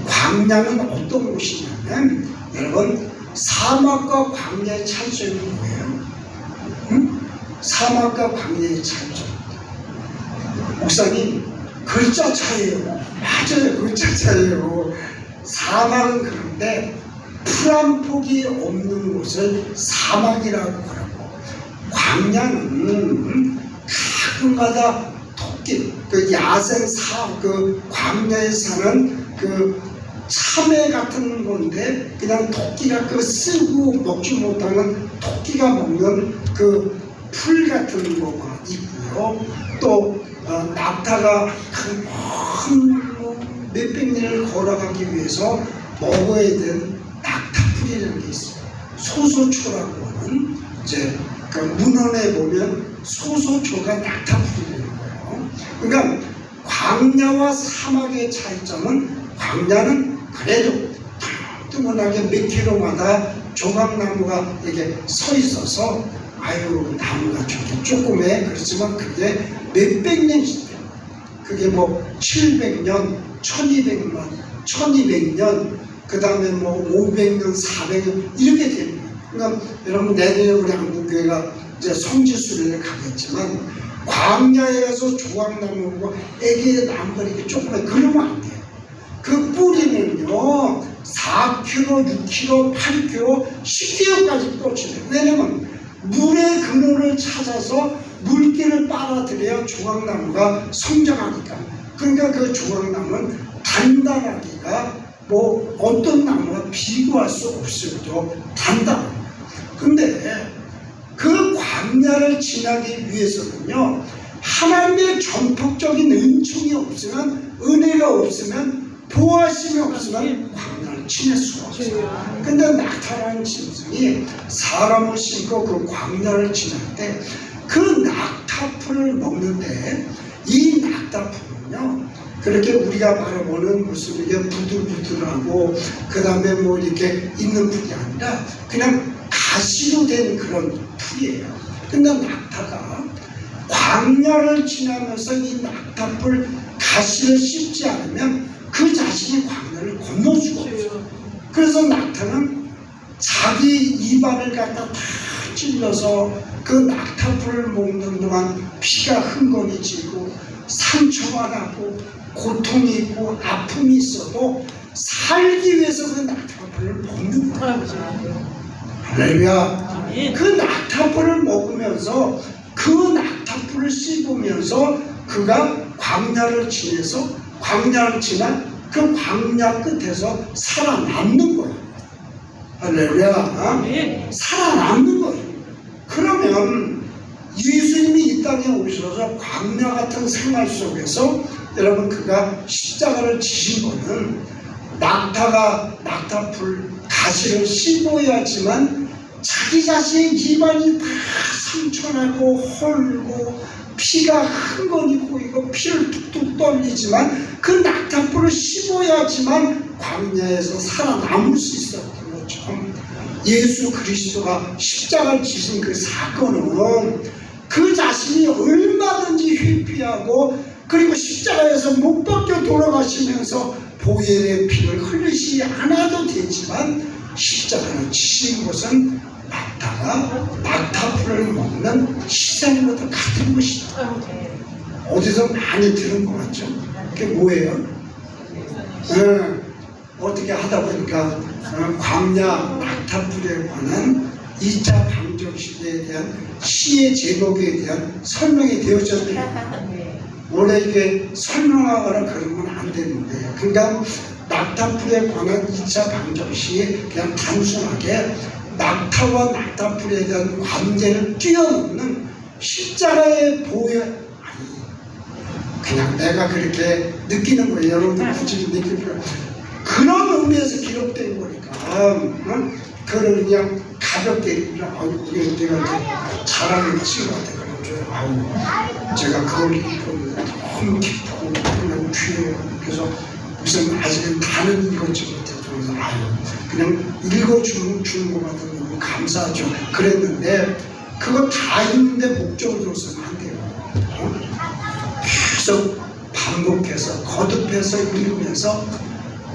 Speaker 5: 광야는 어떤 곳이냐면, 여러분, 사막과 광야의 차이점이 뭐예요? 사막과 광야의 차이점. 목사님, 글자 차이예요. 맞아요, 글자 차이예요. 사막은 그런데 풀 한 폭이 없는 곳을 사막이라고 하고, 광야는 가끔가다 토끼, 그 야생 그 광야에 사는 그 참외 같은 건데, 그냥 토끼가 그 쓰고 먹지 못하는 토끼가 먹는 그 풀 같은 거가 있고요. 또 낙타가 큰 몇백 리를 걸어가기 위해서 먹어야 되는 낙타풀이라는 게 있어요. 소소초라고 하는, 이제 그 문헌에 보면 소소초가 낙타풀이라는 거예요. 그러니까 광야와 사막의 차이점은, 광야는 그래도 뜨문하게 몇 킬로마다 조각나무가 이렇게 서 있어서, 아유, 나무가 저렇게 조그매. 그렇지만 그게 몇백 년씩 돼요. 그게 뭐 700년, 1200년, 1200년, 그 다음에 뭐 500년, 400년 이렇게 됩니다. 그러니까 여러분, 내년에 우리 한국교회가 이제 성지순례를 가겠지만, 광야에 가서 조각나무고 애기의 나무가 이렇게 조그매. 그러면 안 돼요. 그 뿌리는요 4kg, 6kg, 8kg, 10kg까지 뻗쳐요. 왜냐면 물의 근원을 찾아서 물기를 빨아들여야 조각나무가 성장하니까. 그러니까 그 조각나무는 단단하기가 뭐 어떤 나무와 비교할 수 없을 정도로 단단합니다. 근데 그 광야를 지나기 위해서는요, 하나님의 전폭적인 은총이 없으면, 은혜가 없으면, 보호하심이 없으면 광야를 지낼 수가 없어요. 근데 낙타라는 짐승이 사람을 싣고 그 광야를 지날 때 그 낙타풀을 먹는데, 이 낙타풀은요 그렇게 우리가 바라보는 무슨 이게 부들부들하고 그 다음에 뭐 이렇게 있는 풀이 아니라 그냥 가시로 된 그런 풀이에요. 근데 낙타가 광야를 지나면서 이 낙타풀 가시를 씹지 않으면 그 자신이 광야를 건널 수가 없어요. 그래서 낙타는 자기 입안을 갖다 다 찔러서 그 낙타풀을 먹는 동안 피가 흥건해지고 상처가 나고 고통이 있고 아픔이 있어도 살기 위해서 그 낙타풀을 먹는 거예요. 할렐루야. 그 낙타풀을 먹으면서, 그 낙타풀을 씹으면서 그가 광야를 지내서, 광야를 지나 그 광야 끝에서 살아남는 거예요. 할렐루야. 살아남는 거예요. 그러면 예수님이 이 땅에 오셔서 광야 같은 생활 속에서, 여러분, 그가 십자가를 지신 거는 낙타가 낙타풀 가시를 씹어야지만 자기 자신의 입안이 다 상처나고 헐고 피가 흥건히 고이고 피를 뚝뚝 떨리지만 그 낙타풀을 씹어야지만 광야에서 살아남을 수 있었던 것처럼, 예수 그리스도가 십자가를 지신 그 사건은 그 자신이 얼마든지 회피하고 그리고 십자가에서 못 박혀 돌아가시면서 보혈의 피를 흘리지 않아도 되지만 십자가를 지신 것은 낙타풀을 먹는 희생과도 같은 것이다. 어디서 많이 들은 것 같죠? 그게 뭐예요? 어떻게 하다 보니까 광야 낙타풀에 관한 2차 방정식에 대한 시의 제목에 대한 설명이 되어졌네요. 원래 이게 설명하거나 그러면 안 되는데요. 그러니까 낙타풀에 관한 2차 방정식이 그냥 단순하게 낙타와 낙타풀에 대한 관계를 뛰어넘는 십자가의 보혈, 그냥 내가 그렇게 느끼는 거예요. 여러분들 굳이 느낄 필요 그런 의미에서 기록된 거니까 그걸 그냥 가볍게 내가 이제 자랑을 치고 제가 그걸 읽었는데 너무 기쁘고 그냥 귀해요. 그래서 무슨 아직은 다는 읽었지 못해서 그냥 읽어주는 것 같은 너무 감사하죠. 그랬는데 그거 다 읽는데 목적을 둬서는 안 돼요. 계속 반복해서 거듭해서 읽으면서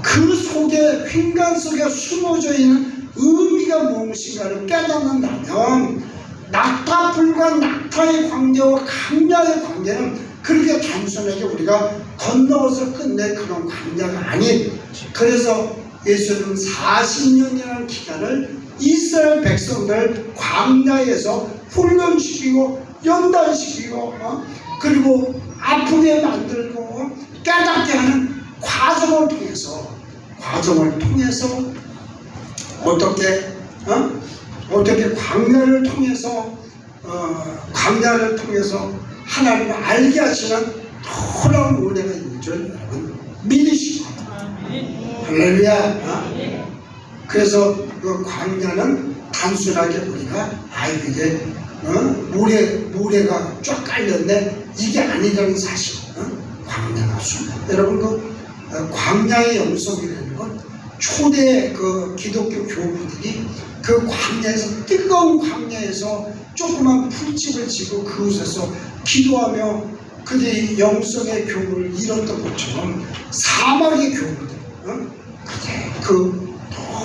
Speaker 5: 그 속에 횡간 속에 숨어져 있는 의미가 무엇인가를 깨닫는다면 낙타풀과 낙타의 관계와 강야의 관계는 그렇게 단순하게 우리가 건너서 끝낼 그런 관계가 아닌, 그래서 예수님은 40년이라는 기간을 이스라엘 백성들 광야에서 훈련시키고 연단시키고 그리고 아프게 만들고 깨닫게 하는 과정을 통해서 어떻게 광야를 통해서 하나님을 알게 하시는 놀라운 은혜가 있는 줄 여러분 믿으시고 할렐루야. 그래서 그 광야는 단순하게 우리가 이게 모래가 쫙 깔렸네 이게 아니라는 사실. 광야가 여러분 그 광야의 영성이라는 건 초대 그 기독교 교부들이 그 광야에서 뜨거운 광야에서 조그만 풀집을 지고 그곳에서 기도하며 그들이 영성의 교훈을 잃었던 것처럼 사막의 교훈들 그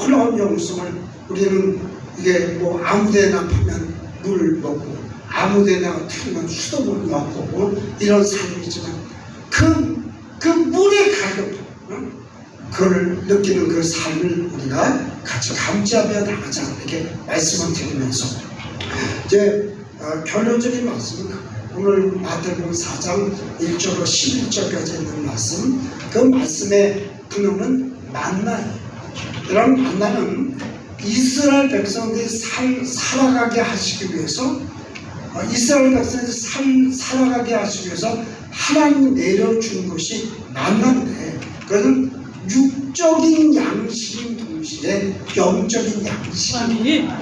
Speaker 5: 놀라운 영성을 우리는 이게 뭐 아무데나 파면 물 먹고 아무데나 틀면 수돗물 먹고 이런 삶이지만 그 물의 가격 그걸 느끼는 그 삶을 우리가 같이 감지하며 나가자 이렇게 말씀을 드리면서 이제 결론적인 말씀은 오늘 마태복음 4장 1절로 11절까지 있는 말씀, 그 말씀의 근원은 만나예요. 이런 만나는 이스라엘 백성들이 살아가게 하시기 위해서 이스라엘 백성들이 살아가게 하시기 위해서 하나님이 내려준 것이 만나인데 그것은 육적인 양식인 동시에 영적인 양식입니다.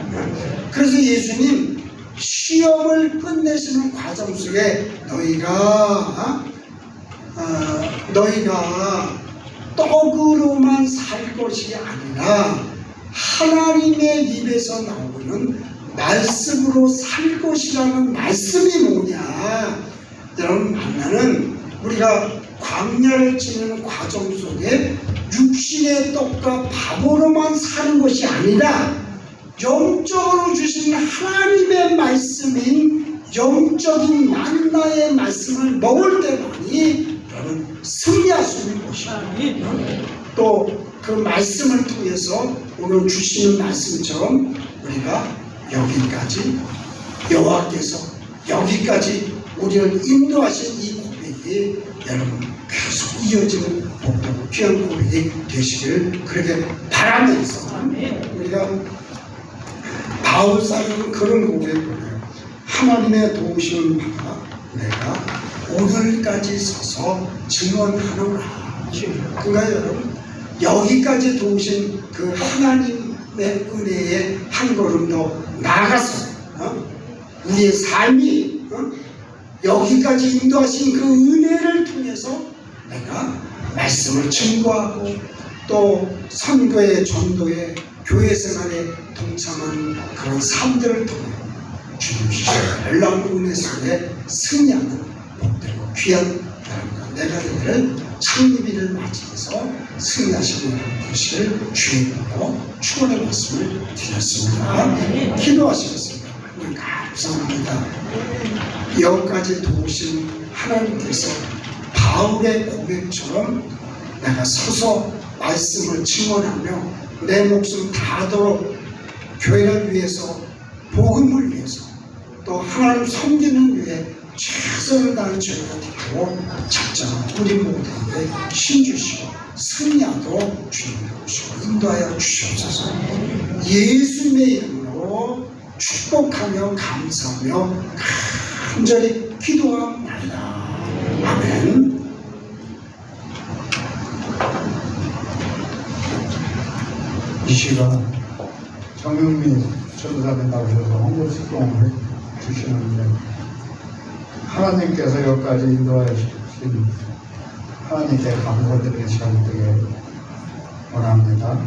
Speaker 5: 그래서 예수님 시험을 끝내시는 과정 속에 너희가 떡으로만 살 것이 아니라 하나님의 입에서 나오는 말씀으로 살 것이라는 말씀이 뭐냐. 여러분 만나는 우리가 광야를 지내는 과정 속에 육신의 떡과 밥으로만 사는 것이 아니라 영적으로 주신 하나님의 말씀인 영적인 만나의 말씀을 먹을 때만이 여러분 승리할 수 있는 것입니다. 또 그 말씀을 통해서 오늘 주시는 말씀처럼 우리가 여기까지 여호와께서 여기까지 우리를 인도하신 이 고백이 여러분 계속 이어지는 복되고 귀한 고백이 되시길 그렇게 바라면서 우리가 바울사는 그런 고백을 해요. 하나님의 도우심을 받아 내가 오늘까지 서서 증언하노라. 그러니까 여러분 여기까지 도우신 그 하나님의 은혜에 한 걸음 더 나아가서 우리의 삶이 여기까지 인도하신 그 은혜를 통해서 내가 말씀을 증거하고 또 선교의 전도에 교회 생활에 동참하는 그런 삶들을 통해 주님이 놀라운 은혜 속에 승리하는 복되고 귀한 여러분과 내가 되기를 창립일을 맞이해서 승리하시는 여러분 되시길 주의 이름으로 축원의 말씀을 드렸습니다. 기도하시겠습니다. 하나님 감사합니다. 여기까지 도우신 하나님께서 바울의 고백처럼 내가 서서 말씀을 증언하며 내 목숨 다하도록 교회를 위해서 복음을 위해서 또 하나님 섬기는 위해 최선을 다하는 저희가 되고 작정한 우리 모두에게 힘주시고 승리하도록 주님을 오시고 인도하여 주시옵소서. 예수님의 이름으로 축복하며 감사하며 간절히 기도하옵나이다. 아멘.
Speaker 3: 이 시간 정영미 전도사 된다고 해서 홍보수동을 주시는데 하나님께서 여기까지 인도하여 주신 하나님께 감사드리는 시간 되게 원합니다.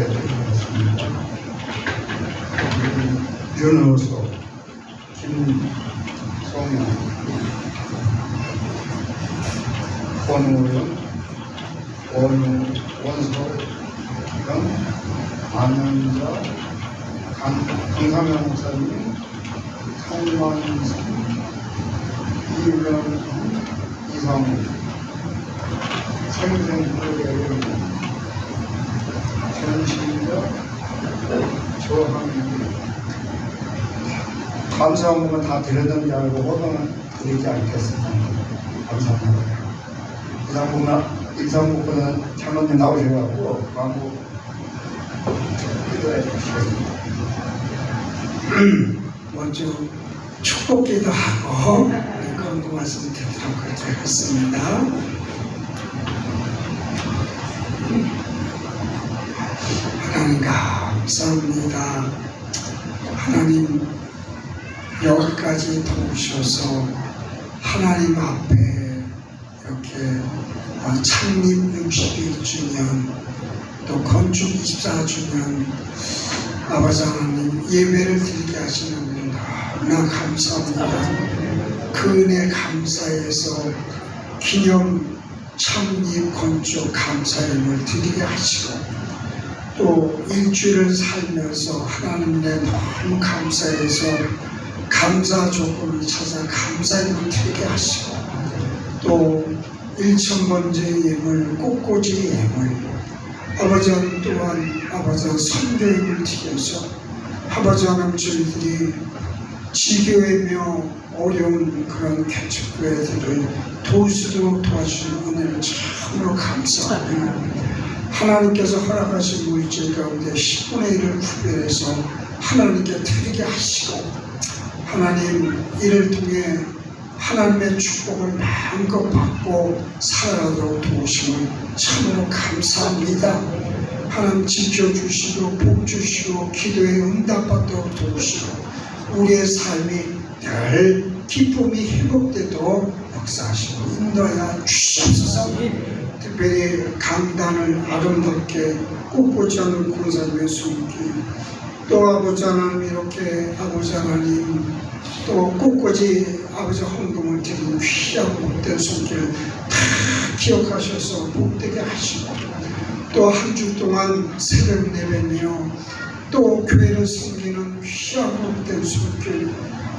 Speaker 3: 소개해드리겠습니다. 윤호소, 김성현, 권우영, 원소영, 안현자, 강상현 목사님, 성만성, 이명훈, 이상훈, 생생부의 전신자, 조항기. 감사한 것만 다 드렸는지 알고 허가는 드리지 않겠습니다. 감사합니다. 이상국보다는 장로님 나오셔가지고 광고 기도해 주시겠습니다.
Speaker 8: 먼저 축복기도 하고 광고 말씀 드리도록 하겠습니다. 하나님 감사합니다. 하나님 여기까지 도우셔서 하나님 앞에 이렇게 창립 61주년 또 건축 24주년 아버지 하나님 예배를 드리게 하시는 분 너무나 감사합니다. 그 은혜 감사해서 기념 창립 건축 감사임을 드리게 하시고 또 일주일을 살면서 하나님께 너무 감사해서 감사 조건을 찾아 감사임을 드리게 하시고 또 1,000번째 예물 꽃꽂이 예물 아버지 하나님 또한 아버지 하나님 선교임을 드려서 아버지 하나님 저희들이 지교이며 어려운 그런 개척교회들을 도울 수 있도록 도와주시는 은혜를 참으로 감사합니다. 하나님께서 허락하신 물질 가운데 10분의 1을 구별해서 하나님께 드리게 하시고 하나님 이를 통해 하나님의 축복을 마음껏 받고 살아가도록 도우심을 참으로 감사합니다. 하나님 지켜주시고 복주시고 기도에 응답받도록 도우시고 우리의 삶이 늘 기쁨이 회복되도록 역사하시고 인도하여 주시옵소서. 특별히 강단을 아름답게 꽃꽂이하는 공사님의 손길 또 아버지 하나님 이렇게 아버지 하나님 또 꽃꽂이 아버지 헌금을 드리는 귀한 복된 손길 다 기억하셔서 복되게 하시고 또 한 주 동안 새벽 예배며 또 교회를 섬기는 귀한 복된 손길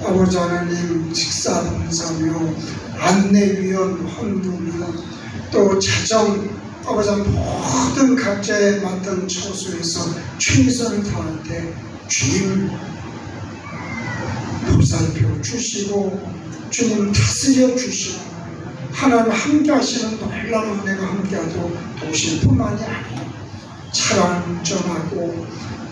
Speaker 8: 아버지 하나님 식사 봉사며 안내위원 헌금이며 또 자정 아버지 모든 각자에 맡은 처소에서 최선을 다할 때 주님 보살펴 주시고 주님 다스려 주시고 하나님 함께 하시는 놀라운 은혜가 함께하도록 도실 뿐만이 아니고 차량 전하고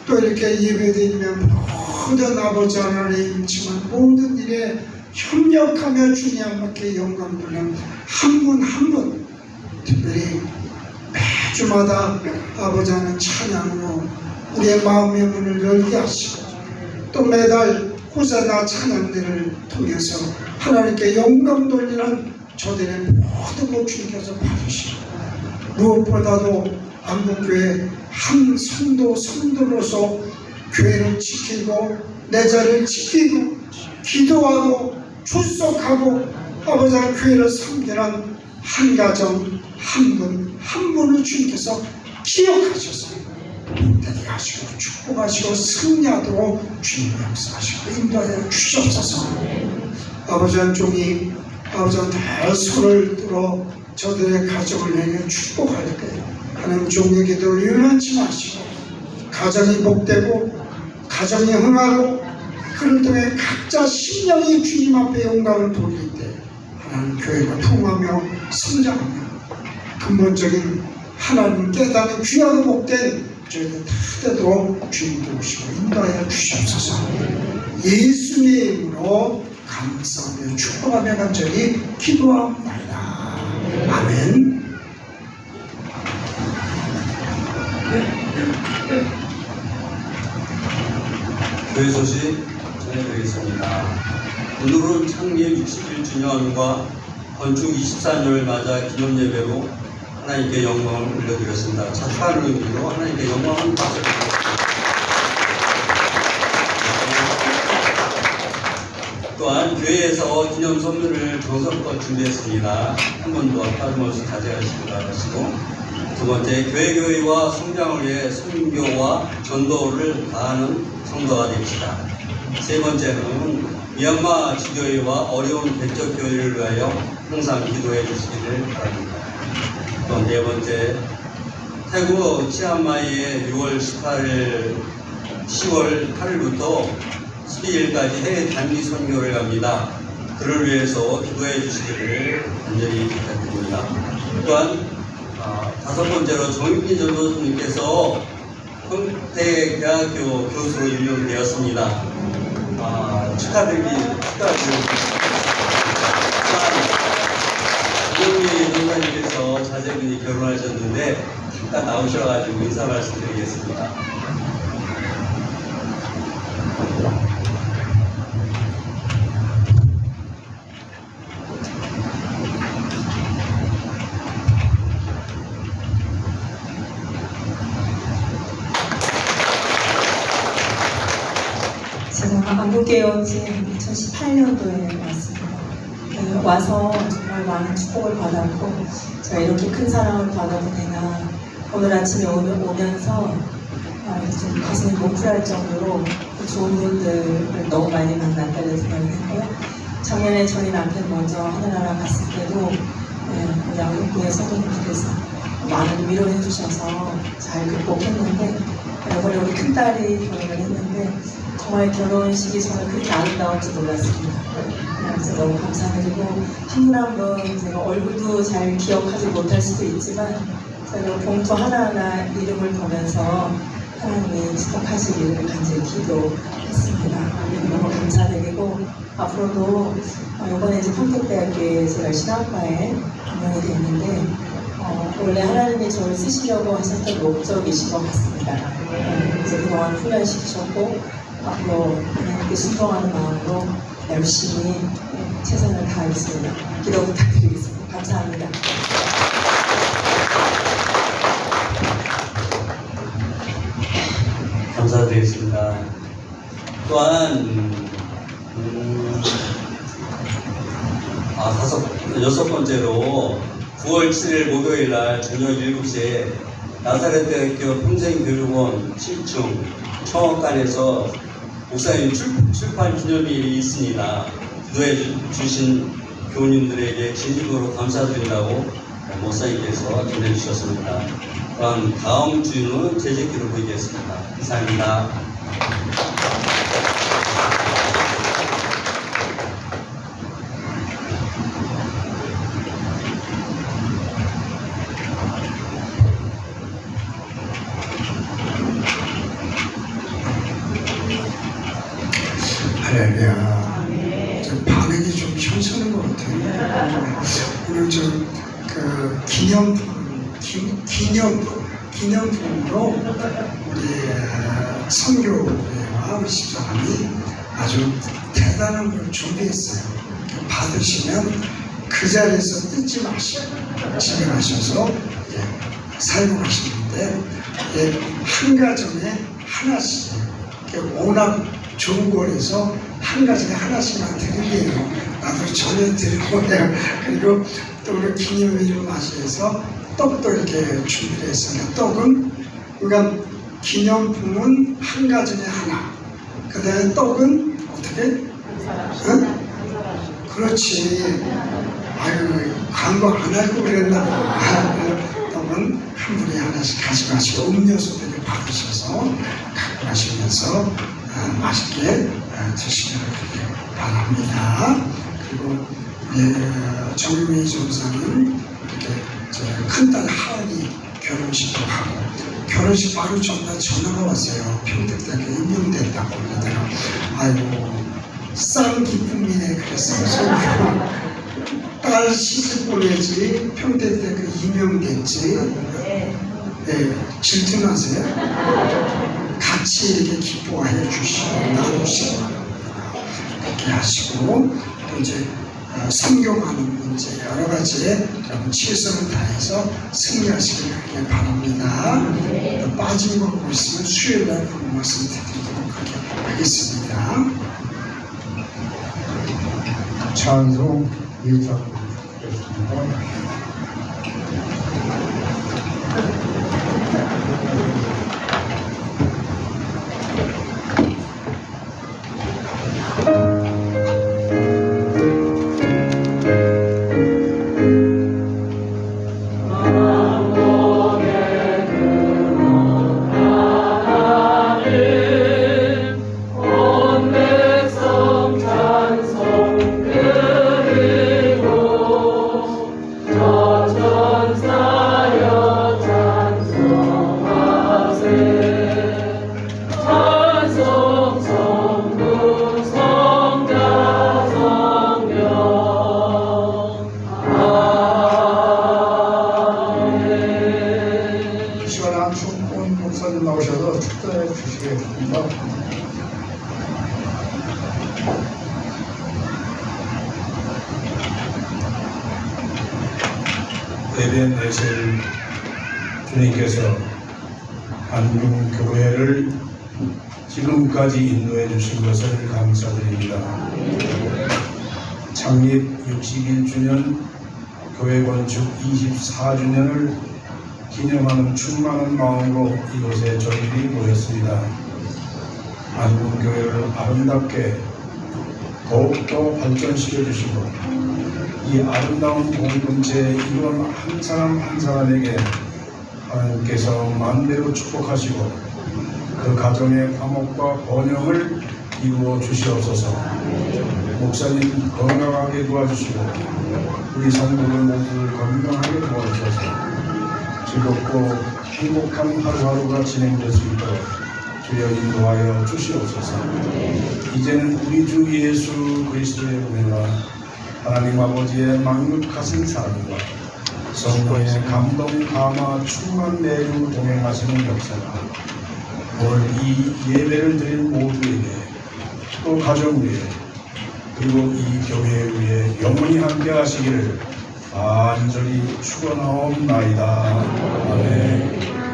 Speaker 8: 또 이렇게 예배드리면 모든 아버지 하나님 지만 모든 일에 협력하며 주님 앞에 영광 돌리는 한 분 한 분 특별히 매주마다 아버지 하나님 찬양으로 우리의 마음의 문을 열게 하시고 또 매달 호사나 찬양들을 통해서 하나님께 영광 돌리는 저들의 모든 것 주님께서 받으시고 무엇보다도 안국교회 한 성도로서 교회를 지키고 내 자리를 지키고 기도하고 출석하고 아버지 하나님 교회를 섬기는 한 가정 한 분을 주님께서 기억하셔서 복되게 하시고 축복하시고 승리하도록 주님 역사하시고 인도하여 주시옵소서. 아버지 한 종이 아버지 한 손을 들어 저들의 가정을 내려 축복할 때 하나님 종의 기도를 유난치 마시고 가정이 복되고 가정이 흥하고 그를 통해 각자 심령이 주님 앞에 영광을 돌릴 때 하나님 교회가 풍하며 성장하며 근본적인 하나님 깨닫는 귀하고 복된 저희들 다 되도록 주님 도우시고 인도하여 주시옵소서. 예수님의 이름으로 감사하며 축복하며 간절히 기도하옵나이다. 아멘.
Speaker 9: 교회 소식 전해드리겠습니다. 오늘은 창립 61주년과 건축 24년을 맞아 기념예배로 하나님께 영광을 올려드렸습니다. 자축하는 의미로 하나님께 영광을 받습니다. 또한 교회에서 기념 선물을 정성껏 준비했습니다. 한 번도 빠짐없이 가져가시기 바라시고, 두 번째, 교회와 성장을 위해 선교와 전도를 다하는 성도가 됩시다. 세 번째는 미얀마 지교회와 어려운 백적 교회를 위하여 항상 기도해 주시기를 바랍니다. 또 네 번째, 태국 치안마이의 6월 10월 8일부터 12일까지 해외 단기 선교를 갑니다. 그를 위해서 기도해 주시기를 간절히 부탁드립니다. 또한 다섯 번째로 정윤기 전도사님께서 평택대학교 교수로 임명되었습니다. 축하드립니다. 이영미 전도사님께서 자제분이 결혼하셨는데 잠깐 나오셔가지고 인사 말씀드리겠습니다.
Speaker 10: 제가 한국에 온 지 2018년도에 왔습니다. 와서 정말 많은 축복을 받았고, 제가 이렇게 큰 사랑을 받아도 되나, 오늘 아침에 오면서 좀 가슴이 뭉클할 정도로 좋은 분들을 너무 많이 만났다는 생각을 했고요. 작년에 저희 남편 먼저 하늘나라 갔을 때도 양육부의 성도님들께서 많은 위로해 주셔서 잘 극복했는데, 이번에 우리 큰딸이 결혼을 했는데 정말 결혼식이 정말 그렇게 아름다운 줄 몰랐습니다. 그래서 너무 감사드리고, 한 분 한 분 제가 얼굴도 잘 기억하지 못할 수도 있지만 제가 봉투 하나하나 이름을 보면서 하나님이 축복하시기를 간절히 기도했습니다. 너무 감사드리고, 앞으로도 이번에 이제 평택대학교에 제가 신학과에 임명이 됐는데 원래 하나님이 저를 쓰시려고 하셨던 목적이신 것 같습니다. 그래서 그동안 훈련시키셨고, 앞으로 하나님께 순종하는 마음으로 열심히 최선을 다하겠습니다. 기도 부탁드리겠습니다. 감사합니다.
Speaker 9: 감사드리겠습니다. 또한 여섯 번째로 9월 7일 목요일 날 저녁 7시에 나사렛대학교 평생교육원 7층 청원관에서 목사님 출판 기념일이 있습니다. 기도해 주신 교우님들에게 진심으로 감사드린다고 목사님께서 전해주셨습니다. 또한 다음 주는 제재기로 보이겠습니다. 이상입니다.
Speaker 8: 할렐루야. 반응이 좀 현찮은 것 같아요. 오늘 그 기념품으로 우리 선교회와 우리 집사람이 아주 대단한 걸 준비했어요. 받으시면 그 자리에서 뜯지 마시고 집에 가셔서 사용하시는데 한 가정에 하나씩 워낙 좋은 거에서 한 가지에 하나씩만 드릴게요. 나도 전혀 드릴 거예요. 그리고 또 우리 기념일을 맞이해서 떡도 이렇게 준비를 했습니다. 떡은, 그러니까 기념품은 한 가정에 하나. 그 다음에 떡은 어떻게? 응? 그렇지. 아유, 광고 안 할 거 그랬나 봐. 떡은 한 분이 하나씩 가져가시고 음료수도 이렇게 받으셔서 갖고 가시면서 맛있게 드시기를 바랍니다. 그리고 정유미 전사는 이렇게 큰딸 하은이 결혼식도 하고, 결혼식 바로 전날 전화가 왔어요. 평택대학교 임명됐다고. 그러다가 아이고 쌍 기쁨이네 그랬어요. 딸 시집 보내지 평택대학교 임명됐지. 질투나세요? 같이 이렇게 기뻐해 주시고 나누시고 그렇게 하시고, 또 이제 성경하는 문제 여러 가지에 여러분 최선을 다해서 승리하시길 바랍니다. 또 빠진 거 있으면 수요일날 그 말씀 드리도록 하겠습니다.
Speaker 3: 찬송 2장 드리겠습니다.
Speaker 5: 나오셔서 축도해 주시겠습니다.
Speaker 11: 예배 내실 주님께서 안동교회를 지금까지 인도해 주신 것을 감사드립니다. 창립 61주년 교회 건축 24주년을 기념하는 충만한 마음으로 이곳에 저희들이 모였습니다. 안동교회를 아름답게 더욱더 발전시켜 주시고 이 아름다운 공동체의 이런 한 사람 한 사람에게 하나님께서 만대로 축복하시고 그 가정의 화목과 번영을 이루어 주시옵소서. 목사님 건강하게 도와주시고 우리 성도들 모두를 건강하게 도와주셔서 즐겁고 행복한 하루하루가 진행될 수 있도록 주여 인도하여 주시옵소서. 이제는 우리 주 예수 그리스도의 은혜와 하나님 아버지의 막luc하신 사랑과 성도의 감동, 감화, 충만 내류 동행하시는 역사가 오늘 이 예배를 드린 모두에게 또 가정 위에 그리고 이 교회 위에 영원히 함께 하시기를 간절히 축원하옵나이다. 아멘.